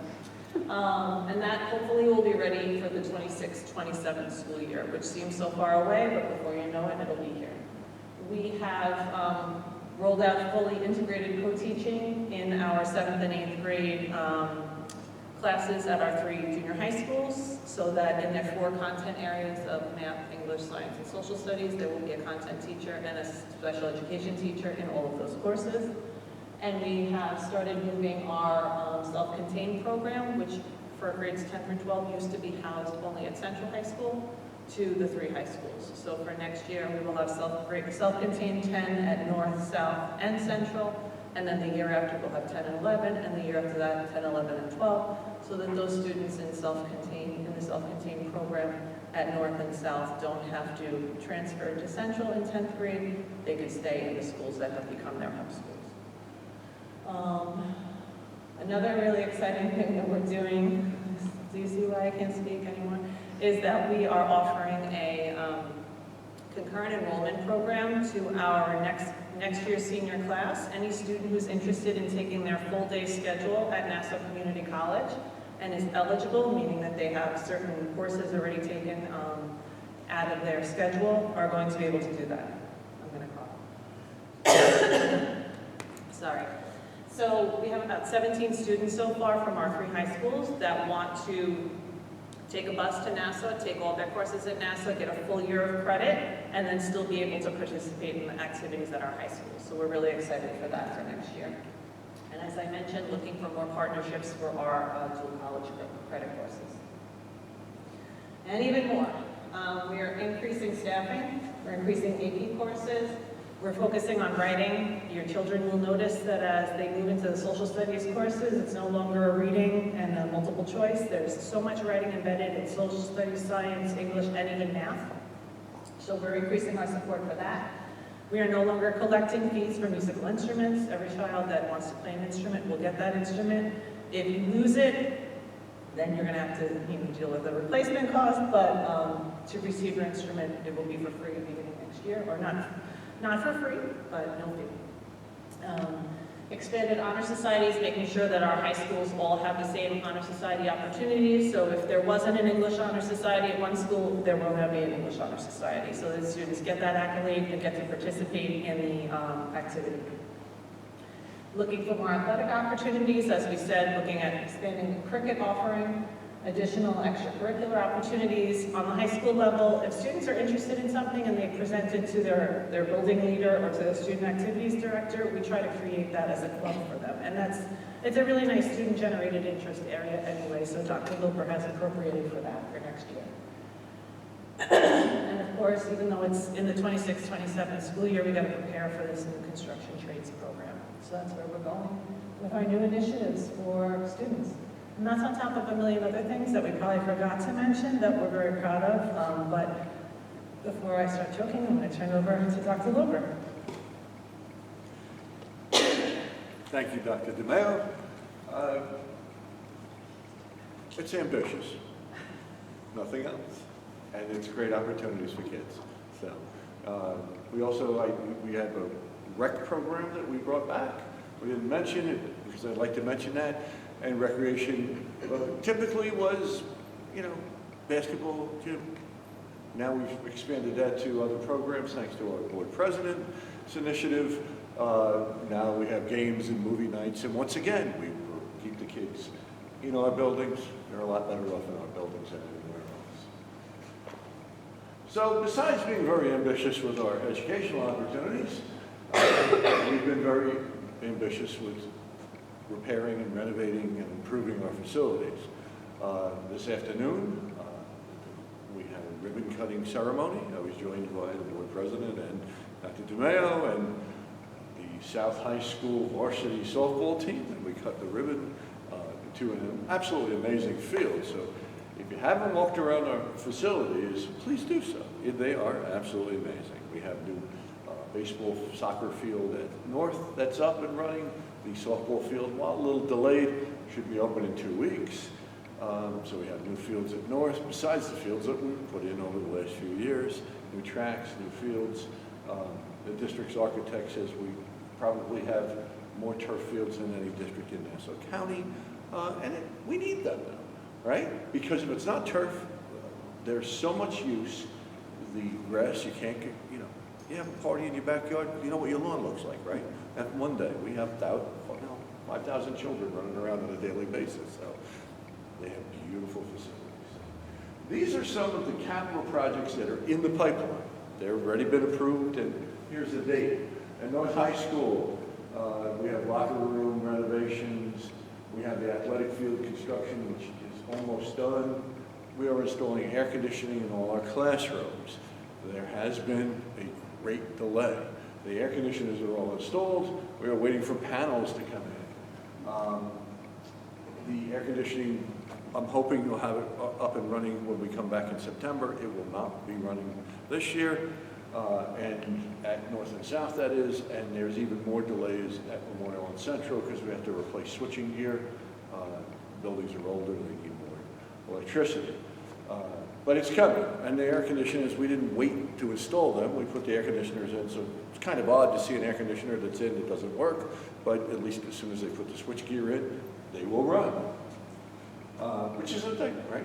And that hopefully will be ready for the 26-27 school year, which seems so far away, but before you know it, it'll be here. We have rolled out fully integrated co-teaching in our 7th and 8th grade classes at our 3 junior high schools, so that in their 4 content areas of math, English, science, and social studies, there will be a content teacher and a special education teacher in all of those courses. And we have started moving our self-contained program, which for grades 10 through 12 used to be housed only at Central High School, to the 3 high schools. So for next year, we will have self-contained 10 at North, South, and Central, and then the year after we'll have 10 and 11, and the year after that 10, 11, and 12, so that those students in the self-contained program at North and South don't have to transfer to Central in 10th grade. They could stay in the schools that have become their hub schools. Another really exciting thing that we're doing, do you see why I can't speak anymore, is that we are offering a concurrent enrollment program to our next year's senior class. Any student who's interested in taking their full-day schedule at Nassau Community College and is eligible, meaning that they have certain courses already taken out of their schedule, are going to be able to do that. I'm going to cough. Sorry. So we have about 17 students so far from our 3 high schools that want to take a bus to Nassau, take all their courses at Nassau, get a full year of credit, and then still be able to participate in the activities at our high schools. So we're really excited for that for next year. And as I mentioned, looking for more partnerships for our dual college credit courses. And even more, we are increasing staffing, we're increasing AP courses, we're focusing on writing. Your children will notice that as they move into the social studies courses, it's no longer a reading and a multiple choice. There's so much writing embedded in social studies, science, English, and even math. So we're increasing our support for that. We are no longer collecting fees for musical instruments. Every child that wants to play an instrument will get that instrument. If you lose it, then you're going to have to deal with the replacement cost, but to receive your instrument, it will be for free beginning next year, or not for free, but no fee. Expanded honor societies, making sure that our high schools all have the same honor society opportunities. So if there wasn't an English honor society at one school, there will now be an English honor society. So that students get that accolade and get to participate in the activity. Looking for more athletic opportunities, as we said, looking at expanding the cricket offering, additional extracurricular opportunities on the high school level. If students are interested in something and they present it to their building leader or to the student activities director, we try to create that as a club for them. And it's a really nice student-generated interest area anyway, so Dr. Loper has appropriated for that for next year. And of course, even though it's in the 26-27 school year, we got to prepare for this new construction trades program. So that's where we're going with our new initiatives for students. And that's on top of a million other things that we probably forgot to mention that we're very proud of. But before I start joking, I'm going to turn over to Dr. Loper. Thank you, Dr. DeMeo. It's ambitious, nothing else, and it's great opportunities for kids. So we have a rec program that we brought back. We didn't mention it because I'd like to mention that. And recreation typically was, basketball, gym. Now we've expanded that to other programs thanks to our board president's initiative. Now we have games and movie nights, and once again, we keep the kids in our buildings. They're a lot better off in our buildings than anywhere else. So besides being very ambitious with our educational opportunities, we've been very ambitious with repairing and renovating and improving our facilities. This afternoon, we had a ribbon cutting ceremony. I was joined by the board president and Dr. DeMeo and the South High School varsity softball team, and we cut the ribbon to an absolutely amazing field. So if you haven't walked around our facilities, please do so. They are absolutely amazing. We have new baseball soccer field at North that's up and running. The softball field, while a little delayed, should be open in 2 weeks. So we have new fields at North, besides the fields that we've put in over the last few years, new tracks, new fields. The district's architect says we probably have more turf fields than any district in Nassau County, we need them now, right? Because if it's not turf, there's so much use. The grass, you can't get, you have a party in your backyard, you know what your lawn looks like, right? And one day, we have 5,000 children running around on a daily basis, so they have beautiful facilities. These are some of the capital projects that are in the pipeline. They've already been approved, and here's the date. At North High School, we have locker room renovations, we have the athletic field construction, which is almost done. We are installing air conditioning in all our classrooms. There has been a great delay. The air conditioners are all installed. We are waiting for panels to come in. The air conditioning, I'm hoping we'll have it up and running when we come back in September. It will not be running this year, and at North and South that is, and there's even more delays at Memorial and Central because we have to replace switching gear. Buildings are older, they need more electricity. But it's coming, and the air conditioners, we didn't wait to install them. We put the air conditioners in, so it's kind of odd to see an air conditioner that's in that doesn't work, but at least as soon as they put the switch gear in, they will run, which is a thing, right?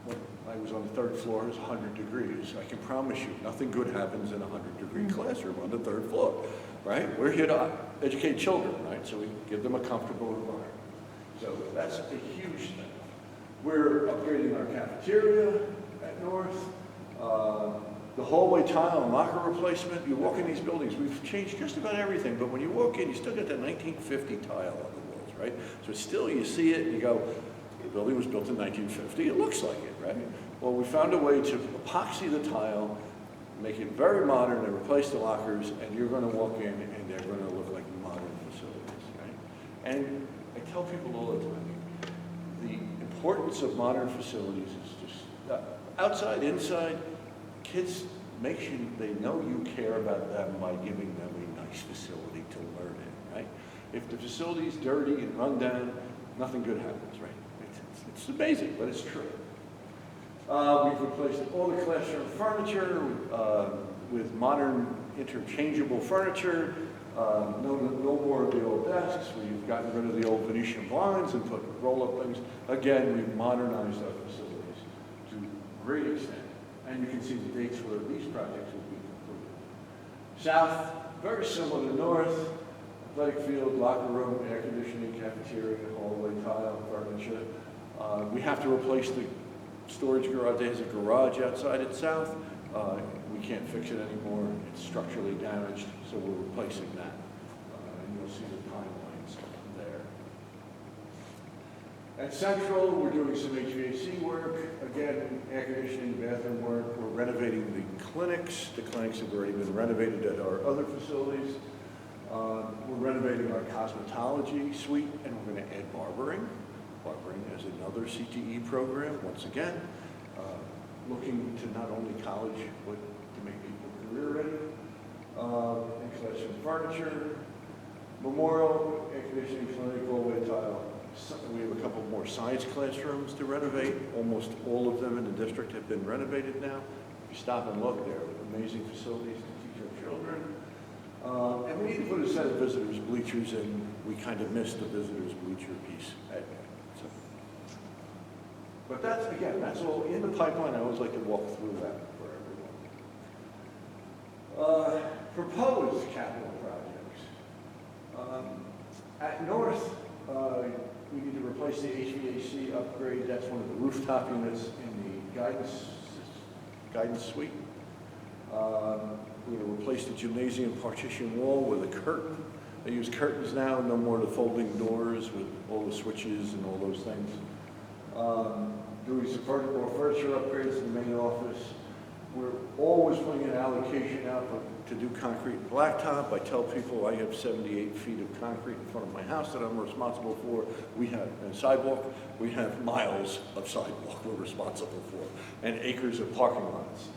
When I was on the third floor, it was 100 degrees. I can promise you, nothing good happens in a 100-degree classroom on the third floor, right? We're here to educate children, right? So we give them a comfortable environment. So that's a huge thing. We're upgrading our cafeteria at North. The hallway tile and locker replacement. You walk in these buildings, we've changed just about everything, but when you walk in, you still get that 1950 tile on the walls, right? So still, you see it and you go, the building was built in 1950, it looks like it, right? Well, we found a way to epoxy the tile, make it very modern, and replace the lockers, and you're going to walk in and they're going to look like modern facilities, right? And I tell people all the time, the importance of modern facilities is just outside, inside. Kids make sure they know you care about them by giving them a nice facility to learn in, right? If the facility is dirty and run down, nothing good happens, right? It's amazing, but it's true. We've replaced all the classroom furniture with modern interchangeable furniture, no more of the old desks. We've gotten rid of the old Venetian blinds and put roll-up things. Again, we've modernized our facilities to a great extent. And you can see the dates where these projects will be completed. South, very similar to north. Athletic field, locker room, air conditioning, cafeteria, hallway tile, furniture. We have to replace the storage garage. There's a garage outside at South. We can't fix it anymore. It's structurally damaged, so we're replacing that. And you'll see the timelines there. At Central, we're doing some HVAC work. Again, air conditioning, bathroom work. We're renovating the clinics. The clinics have already been renovated at our other facilities. We're renovating our cosmetology suite, and we're going to add barbering. Barbering as another CTE program, once again, looking to not only college, but to make people career ready. Installation furniture, memorial, air conditioning clinic, hallway tile. We have a couple more science classrooms to renovate. Almost all of them in the district have been renovated now. If you stop and look, they're amazing facilities to teach our children. And we need to put a set of visitors bleachers in. We kind of missed the visitors bleacher piece at so. But that's, again, that's all in the pipeline. I always like to walk through that for everyone. Proposed capital projects. At North, we need to replace the HVAC upgrade. That's one of the rooftop units in the guidance suite. We're going to replace the gymnasium partition wall with a curtain. They use curtains now, no more the folding doors with all the switches and all those things. Doing some more furniture upgrades in the main office. We're always putting an allocation out to do concrete and blacktop. I tell people I have 78 feet of concrete in front of my house that I'm responsible for. We have a sidewalk. We have miles of sidewalk we're responsible for, and acres of parking lots.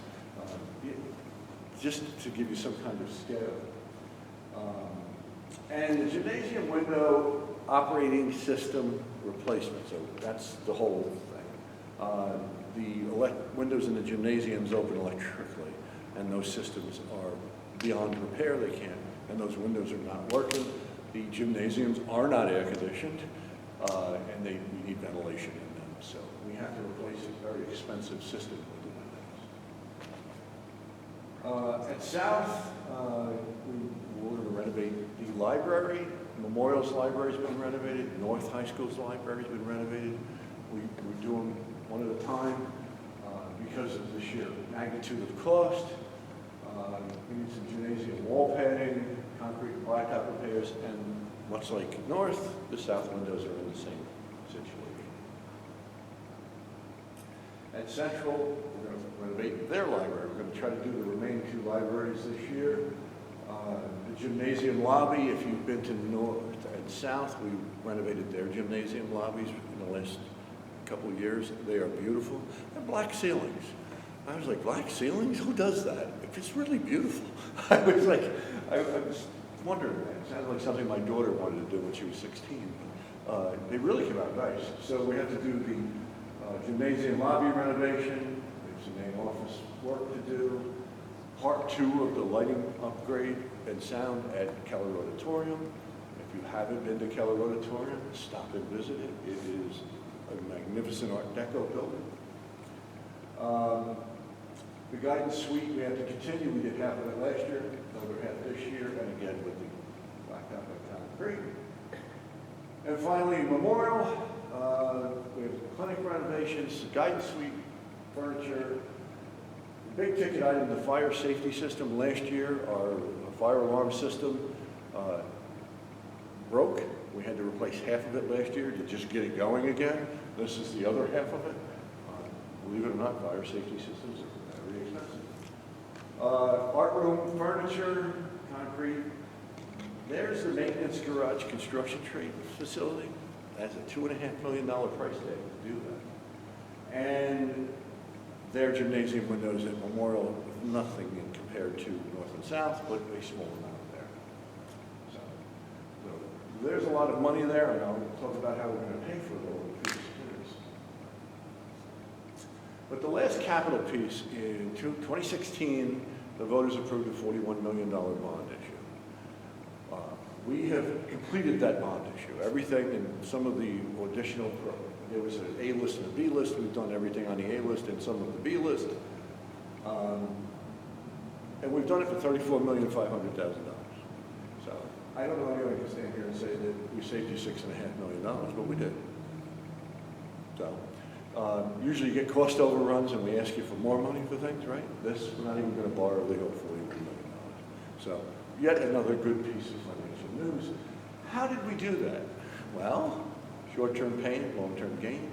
Just to give you some kind of scale. And the gymnasium window operating system replacement, so that's the whole thing. The windows in the gymnasiums open electrically, and those systems are beyond repair. They can't, and those windows are not working. The gymnasiums are not air conditioned, and we need ventilation in them, so we have to replace a very expensive system with the windows. At South, we're going to renovate the library. Memorial's library's been renovated. North High School's library's been renovated. We're doing one at a time because of the sheer magnitude of cost. We need some gymnasium wall padding, concrete and blacktop repairs, and much like North, the South windows are in the same situation. At Central, we're going to renovate their library. We're going to try to do the remaining two libraries this year. The gymnasium lobby, if you've been to North and South, we renovated their gymnasium lobbies in the last couple of years. They are beautiful. They're black ceilings. I was like, black ceilings? Who does that? It's really beautiful. I was wondering that. It sounded like something my daughter wanted to do when she was 16. They really came out nice. So we have to do the gymnasium lobby renovation. There's some main office work to do. Part 2 of the lighting upgrade and sound at Keller Auditorium. If you haven't been to Keller Auditorium, stop and visit it. It is a magnificent Art Deco building. The guidance suite, we have to continue. We did half of it last year, another half this year, and again with the blacktop and concrete. And finally, Memorial. We have clinic renovations, guidance suite, furniture. The big ticket item, the fire safety system. Last year, our fire alarm system broke. We had to replace half of it last year to just get it going again. This is the other half of it. Believe it or not, fire safety systems are very expensive. Art room furniture, concrete. There's the maintenance garage construction trade facility. That's a $2.5 million price tag to do that. And their gymnasium windows at Memorial, nothing compared to North and South, but a small amount there. So there's a lot of money there, and I'll talk about how we're going to pay for it all in future years. But the last capital piece in 2016, the voters approved a $41 million bond issue. We have completed that bond issue. Everything and some of the additional, there was an A list and a B list. We've done everything on the A list and some of the B list. And we've done it for $34,500,000. So I don't know anyone can stand here and say that we saved you $6.5 million, but we did. So usually you get cost overruns and we ask you for more money for things, right? This, we're not even going to borrow the whole $41 million. So yet another good piece of financial news. How did we do that? Well, short-term pain, long-term gain.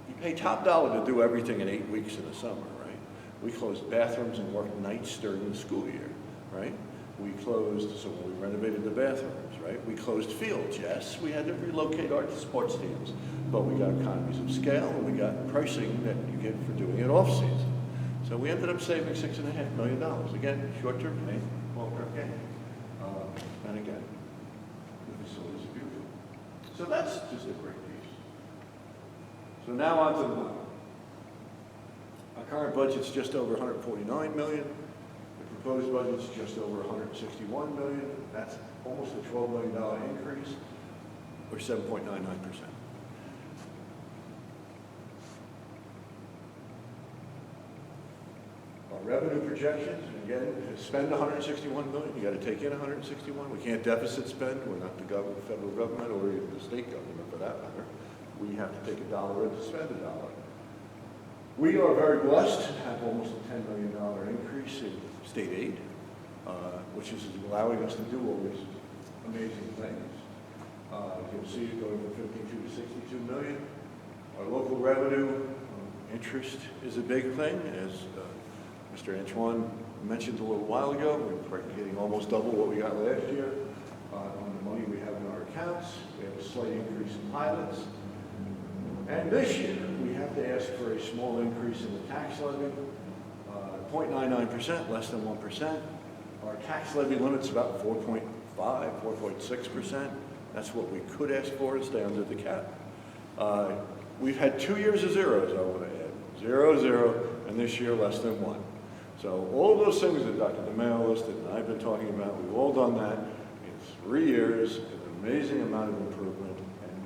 You pay top dollar to do everything in 8 weeks in the summer, right? We closed bathrooms and worked nights during the school year, right? We closed, so when we renovated the bathrooms, right? We closed fields, yes. We had to relocate our sports teams, but we got economies of scale and we got pricing that you get for doing it off-season. So we ended up saving $6.5 million. Again, short-term pain, long-term gain. And again, the facilities are beautiful. So that's just a great piece. So now on to the money. Our current budget's just over $149 million. The proposed budget's just over $161 million. That's almost a $12 million increase, or 7.99%. Our revenue projections, again, to spend $161 million, you got to take in $161. We can't deficit spend. We're not the federal government or even the state government for that matter. We have to take a dollar in to spend a dollar. We are very blessed to have almost a $10 million increase in state aid, which is allowing us to do all these amazing things. You'll see it going from 52 to 62 million. Our local revenue interest is a big thing, as Mr. Antoine mentioned a little while ago. We're getting almost double what we got last year on the money we have in our accounts. We have a slight increase in pilots. And this year, we have to ask for a small increase in the tax levy, 0.99%, less than 1%. Our tax levy limit's about 4.5, 4.6%. That's what we could ask for to stay under the cap. We've had 2 years of zeros, I want to add. 0, 0, and this year less than 1. So all of those things that Dr. DeMeo listed and I've been talking about, we've all done that in 3 years, an amazing amount of improvement, and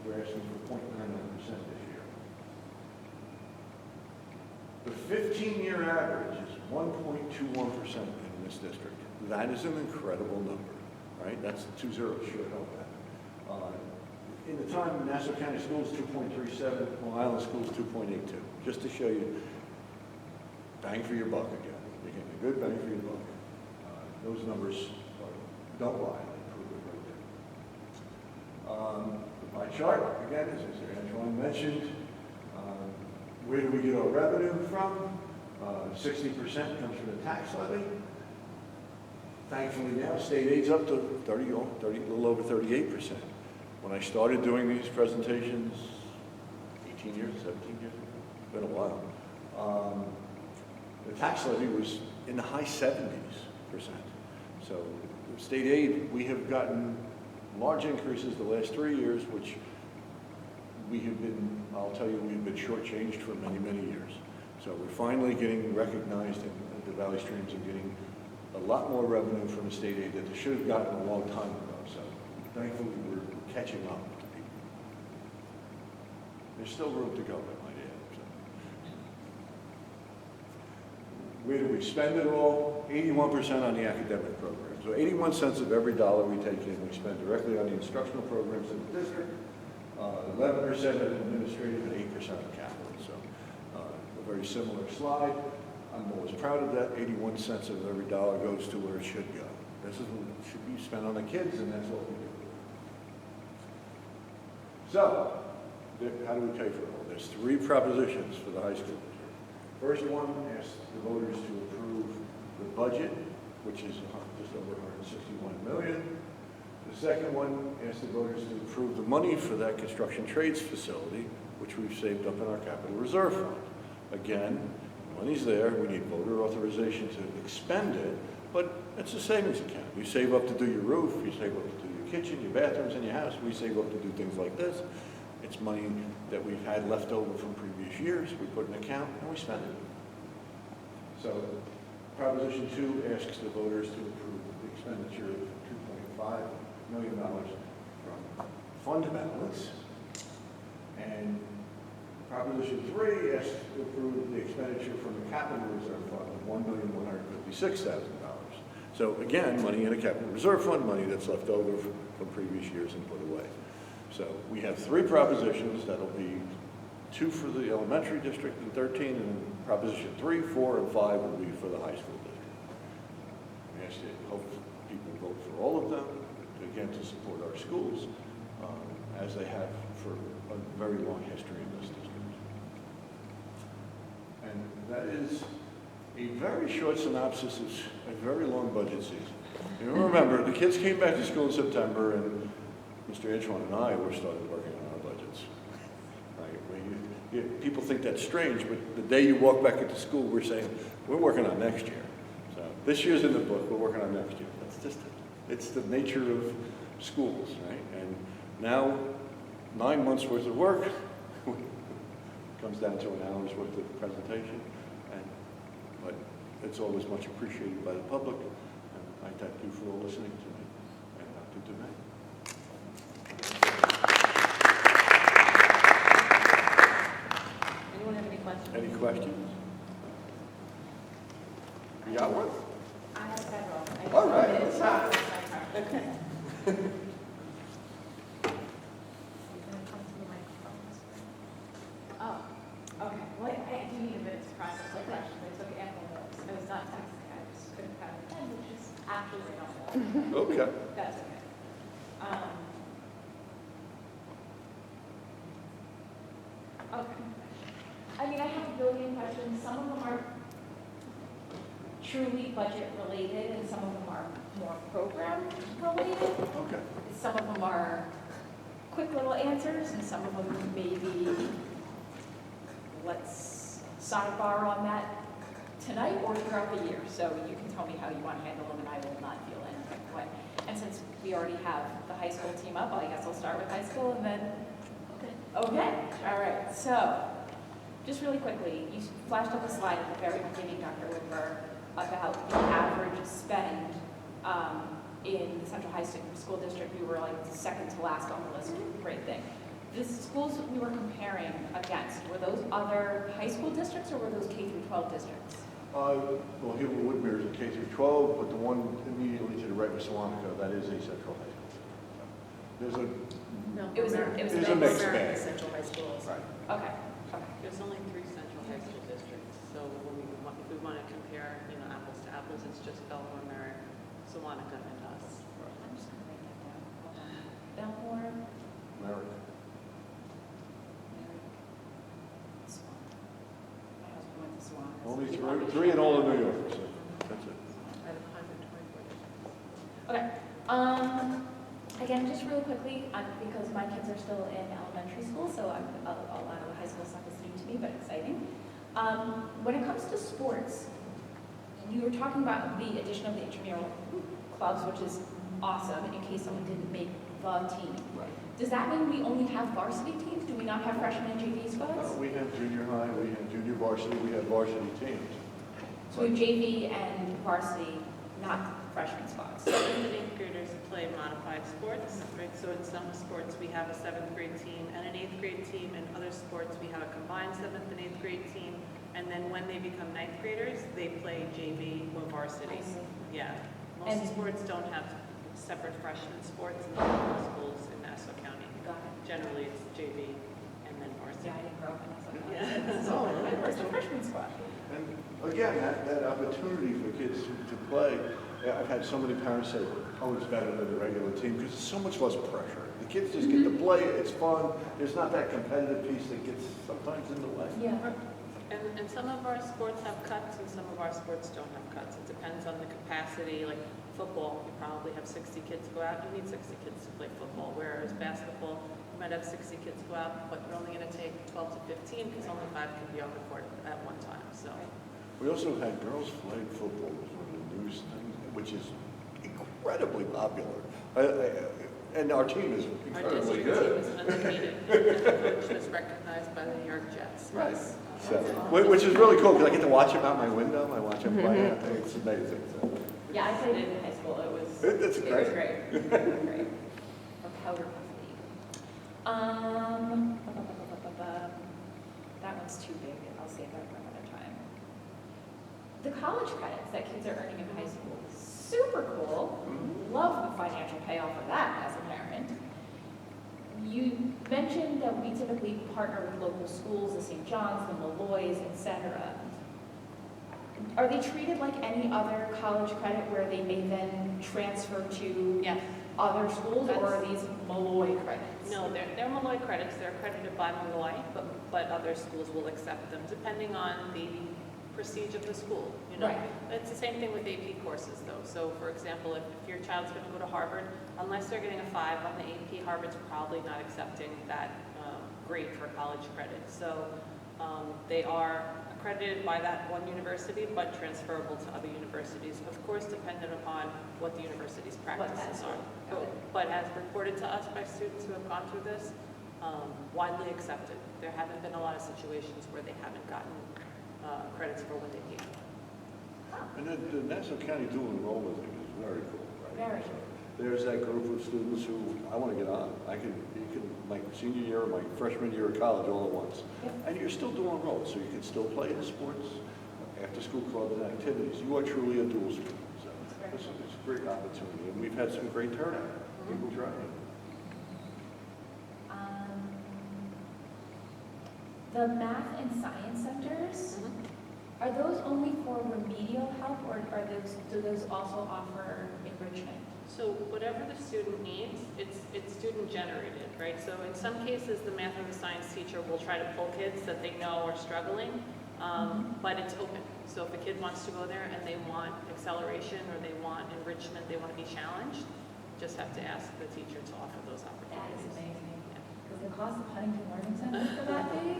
we're asking for 0.99% this year. The 15-year average is 1.21% in this district. That is an incredible number, right? That's the 2 zeros sure help that. In the time, Nassau County Schools 2.37, Long Island Schools 2.82, just to show you bang for your buck again. You're getting a good bang for your buck. Those numbers don't lie, they prove it right there. The pie chart, again, as Mr. Antoine mentioned, where do we get our revenue from? 60% comes from the tax levy. Thankfully now, state aid's up to 30, a little over 38%. When I started doing these presentations 18 years, 17 years ago, it's been a while, the tax levy was in the high 70%. So with state aid, we have gotten large increases the last 3 years, which we have been, I'll tell you, we've been shortchanged for many, many years. So we're finally getting recognized, and the Valley Streams are getting a lot more revenue from the state aid that they should have gotten a long time ago. So thankfully, we're catching up to people. There's still room to go, I might add. So. Where do we spend it all? 81% on the academic program. So 81 cents of every dollar we take in, we spend directly on the instructional programs in the district, 11% on administrative, and 8% on capital. So a very similar slide. I'm always proud of that. 81 cents of every dollar goes to where it should go. This is what should be spent on the kids, and that's what we do. So, how do we pay for it all? There's 3 propositions for the high school district. First one asks the voters to approve the budget, which is just over $161 million. The second one asks the voters to approve the money for that construction trades facility, which we've saved up in our capital reserve fund. Again, money's there. We need voter authorization to expend it, but it's a savings account. You save up to do your roof, you save up to do your kitchen, your bathrooms in your house. We save up to do things like this. It's money that we've had left over from previous years. We put in an account and we spend it. So Proposition 2 asks the voters to approve the expenditure of $2.5 million from fund balance. And Proposition 3 asks to approve the expenditure from the capital reserve fund of $1,156,000. So again, money in a capital reserve fund, money that's left over from previous years and put away. So we have 3 propositions. That'll be 2 for the elementary district in 13, and Proposition 3, 4, and 5 will be for the high school district. We ask that hope people vote for all of them, again, to support our schools, as they have for a very long history in this district. And that is a very short synopsis of a very long budget season. You remember, the kids came back to school in September, and Mr. Edgewan and I were started working on our budgets. Right? People think that's strange, but the day you walk back into school, we're saying, we're working on next year. So this year's in the book, we're working on next year. That's just, it's the nature of schools, right? And now, 9 months worth of work comes down to an hour's worth of presentation. But it's always much appreciated by the public. And I thank you for listening to me and Dr. Demay. Anyone have any questions? Any questions? You got one? I have several. All right, let's have it. Okay. Oh, okay. Well, I do need a minute to process my question. I took ample notes. I was not texting. I just couldn't have a pen, which is absolutely helpful. Okay. That's okay. Okay. I mean, I have a billion questions. Some of them are truly budget related, and some of them are more program related. Okay. Some of them are quick little answers, and some of them maybe let's sidebar on that tonight or throughout the year. So you can tell me how you want to handle them, and I will not feel any type of way. And since we already have the high school team up, I guess I'll start with high school and then. Okay. All right. So just really quickly, you flashed up a slide at the very beginning, Dr. Whitmer, about the average spend in the Central High School District. We were like second to last on the list. Great thing. The schools we were comparing against, were those other high school districts or were those K through 12 districts? Well, Woodmere is a K through 12, but the one immediately to the right of Salonica, that is a central high school. There's a It was There's a mixed bag. Central high schools. Right. Okay. Okay. There's only 3 central high school districts, so when if we want to compare, apples to apples, it's just Bellmore, Merritt, Salonica, and us. I'm just gonna write that down. Hold on. Bellmore, Merrick. Merritt, Swan. My husband went to Swan. Only three in all of New York. So that's it. Out of 124 districts. Okay. Again, just really quickly, because my kids are still in elementary school, so a lot of the high school stuff is new to me, but exciting. When it comes to sports, you were talking about the addition of the intramural clubs, which is awesome in case someone didn't make the team. Right. Does that mean we only have varsity teams? Do we not have freshman and JV squads? We have junior high, we have junior varsity, we have varsity teams. So we have JV and varsity, not freshman squads. So the 8th graders play modified sports, right? So in some sports, we have a 7th grade team and an 8th grade team. In other sports, we have a combined 7th and 8th grade team. And then when they become 9th graders, they play JV or varsity. I see. Yeah. And- Most sports don't have separate freshman sports in the schools in Nassau County. Got it. Generally, it's JV and then varsity. Yeah, I didn't grow up in that. Yeah. So, where's the freshman squad? And again, that opportunity for kids to play, I've had so many parents say, oh, it's better than the regular team, because it's so much less pressure. The kids just get to play, it's fun, there's not that competitive piece that gets sometimes in the way. Yeah. And some of our sports have cuts and some of our sports don't have cuts. It depends on the capacity. Like football, you probably have 60 kids go out. You need 60 kids to play football. Whereas basketball, you might have 60 kids go out, but you're only going to take 12 to 15 because only 5 can be on the court at one time. So We also had girls flag football before the news thing, which is incredibly popular. And our team is our incredibly district team good. is undefeated. And the coach is recognized by the New York Jets. Right. Yes. So, which is really cool, because I get to watch them out my window, I watch them play, it's amazing, so. Yeah, I played it in high school. It was It's It great. was great. It was great. Or Powder Puff League. That one's too big. I'll save that for another time. The college credits that kids are earning in high school, super cool. Love the financial payoff of that as a parent. You mentioned that we typically partner with local schools, the St. John's, the Malloys, etc. Are they treated like any other college credit where they may then transfer to Yes. other schools, or are these Malloy credits? No, they're Malloy credits. They're accredited by Malloy, but other schools will accept them depending on the prestige of the school, you know? Right. It's the same thing with AP courses though. So for example, if your child's going to go to Harvard, unless they're getting a 5 on the AP, Harvard's probably not accepting that grade for college credit. So they are accredited by that one university, but transferable to other universities, of course, dependent upon what the university's practices are. But as reported to us by students who have gone through this, widely accepted. There haven't been a lot of situations where they haven't gotten credits for what they need. And then the Nassau County dual enrollment thing is very cool, right? Very. So there's that group of students who, I want to get on. You can, my senior year or my freshman year of college all at once. And you're still dual enrolled, so you can still play in sports, after-school clubs and activities. You are truly a dual student. So it's a great opportunity, and we've had some great turnout. People trying. The math and science centers, are those only for remedial help, or do those also offer enrichment? So whatever the student needs, it's student generated, right? So in some cases, the math or the science teacher will try to pull kids that they know are struggling, but it's open. So if a kid wants to go there and they want acceleration or they want enrichment, they want to be challenged, just have to ask the teacher to offer those That opportunities. is amazing. Because the cost of Huntington Learning Center for that big?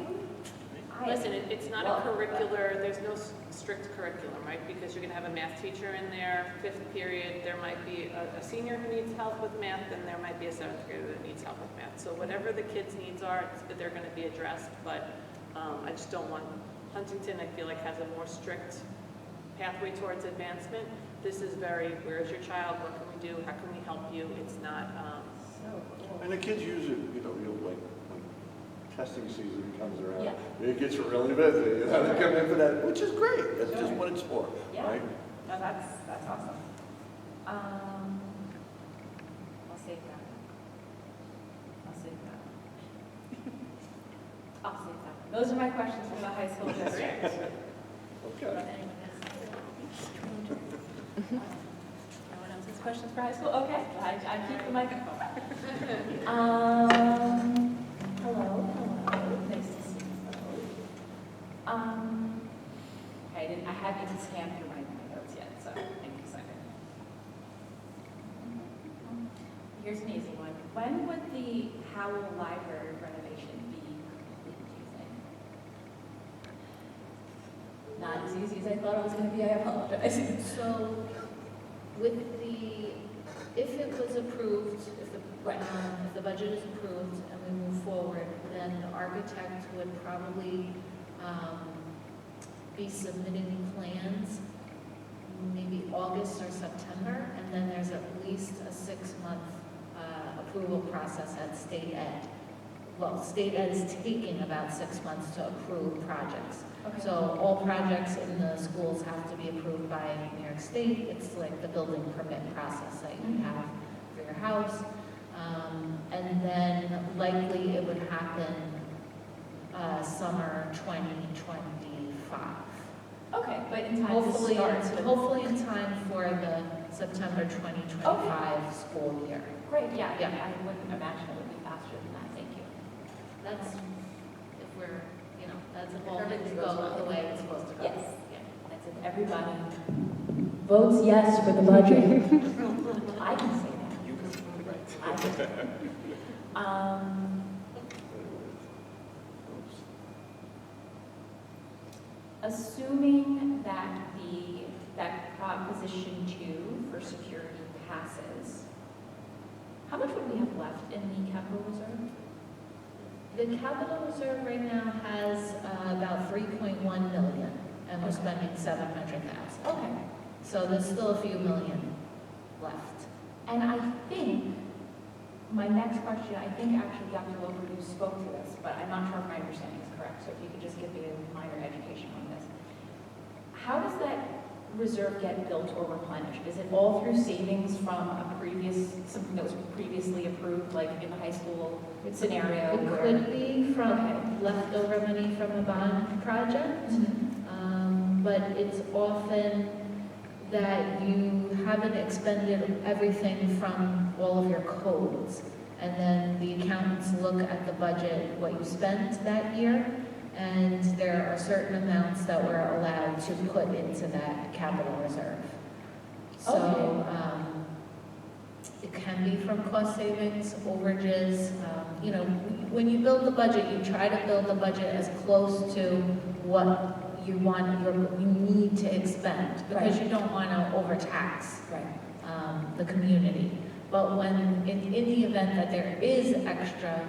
Listen, it's not a curricular, there's no strict curriculum, right? Because you're going to have a math teacher in there, 5th period, there might be a senior who needs help with math, and there might be a 7th grader that needs help with math. So whatever the kids' needs are, they're going to be addressed, but I just don't want, Huntington, I feel like, has a more strict pathway towards advancement. This is very, where's your child, what can we do, how can we help you? It's not, So cool. And the kids use it, like, when testing season comes around. Yeah. It gets really busy, they come in for that, which is great. That's just what it's for, Yeah. right? No, that's awesome. I'll save that. Those are my questions from the high school district. Okay. Anyone else has questions for high school? Okay, I keep the microphone. Hello. Nice to see you. Okay, I haven't even scanned through my notes yet, so thank you, Simon. Here's an easy one. When would the Howell Library renovation be complete, do you think? Not as easy as I thought it was going to be, I apologize. So, if it was approved, if the budget is approved and we move forward, then the architect would probably be submitting plans maybe August or September, and then there's at least a 6-month approval process at state ed. Well, state ed is taking about 6 months to approve projects. Okay. So all projects in the schools have to be approved by New York State. It's like the building permit process that you have for your house. And then likely it would happen summer 2025. Okay, but in time to start. Hopefully in time for the September 2025 school year. Great, yeah, Yeah. I wouldn't imagine it would be faster than that, thank you. That's, if we're, that's if all things go the way it's supposed to go. Yes, that's if everybody votes yes for the budget. I can say that. You can, right. I can say that. Assuming that that Proposition 2 for security passes, how much would we have left in the capital reserve? The capital reserve right now has about 3.1 million, and we're spending 700,000. Okay. So there's still a few million left. And I think, my next question, I think actually Dr. Loper, you spoke to this, but I'm not sure if my understanding is correct, so if you could just give me a minor education on this. How does that reserve get built or replenished? Is it all through savings from something that was previously approved, like in the high school scenario? It where- could be from Okay. leftover money from a bond project, but it's often that you haven't expended everything from all of your codes. And then the accountants look at the budget, what you spent that year, and there are certain amounts that we're allowed to put into that capital reserve. So, Okay. it can be from cost savings, overages, you know, when you build the budget, you try to build the budget as close to what you need to expend, because Right. you don't want to overtax Right. the community. But when, in the event that there is extra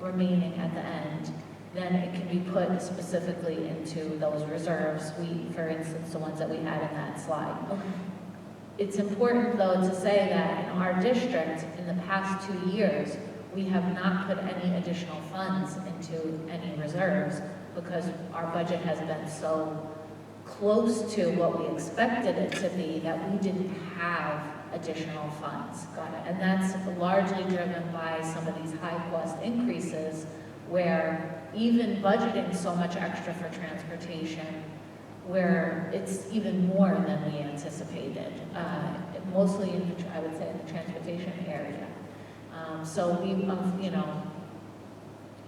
remaining at the end, then it can be put specifically into those reserves. For instance, the ones that we had in that slide. Okay. It's important, though, to say that in our district, in the past 2 years, we have not put any additional funds into any reserves because our budget has been so close to what we expected it to be that we didn't have additional funds. Got it. And that's largely driven by some of these high-cost increases where even budgeting so much extra for transportation, where it's even more than we anticipated, mostly I would say in the transportation area. So you know,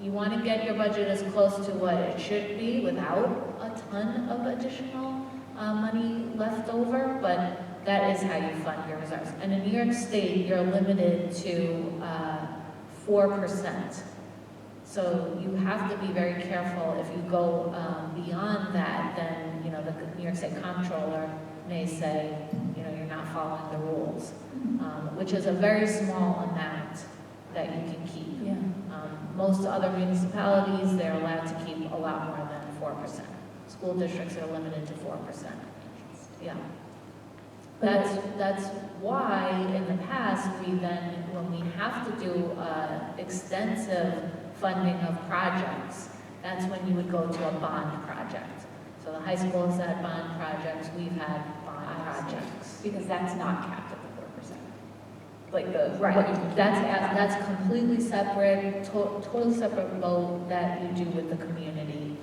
you want to get your budget as close to what it should be without a ton of additional money left over, but that is how you fund your reserves. And in New York State, you're limited to 4%. So you have to be very careful. If you go beyond that, then, you know, the New York State Comptroller may say, you know, you're not following the rules, which is a very small amount that you can keep. Yeah. Most other municipalities, they're allowed to keep a lot more than 4%. School districts are limited to 4%. Yeah. That's why in the past, when we have to do extensive funding of projects, that's when you would go to a bond project. So the high school has had bond projects, we've had bond projects. Because that's not capped at the 4%. Like the. Right, that's completely separate, totally separate vote that you do with the community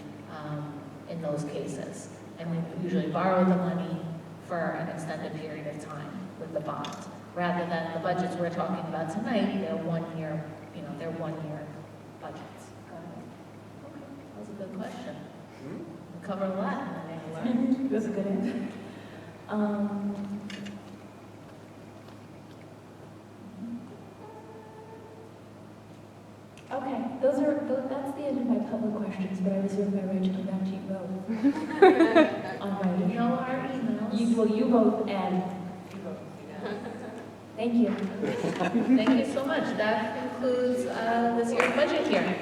in those cases. And we usually borrow the money for an extended period of time with the bond, rather than the budgets we're talking about tonight, they're 1 year, you know, they're 1 year budgets. Okay, that was a good question. We covered a lot in That's a good answer. Okay, that's the end of my public questions, but I reserve my right to come back to you both. On my You know our emails. You both, and thank you. Thank you so much. That concludes this year's budget hearing.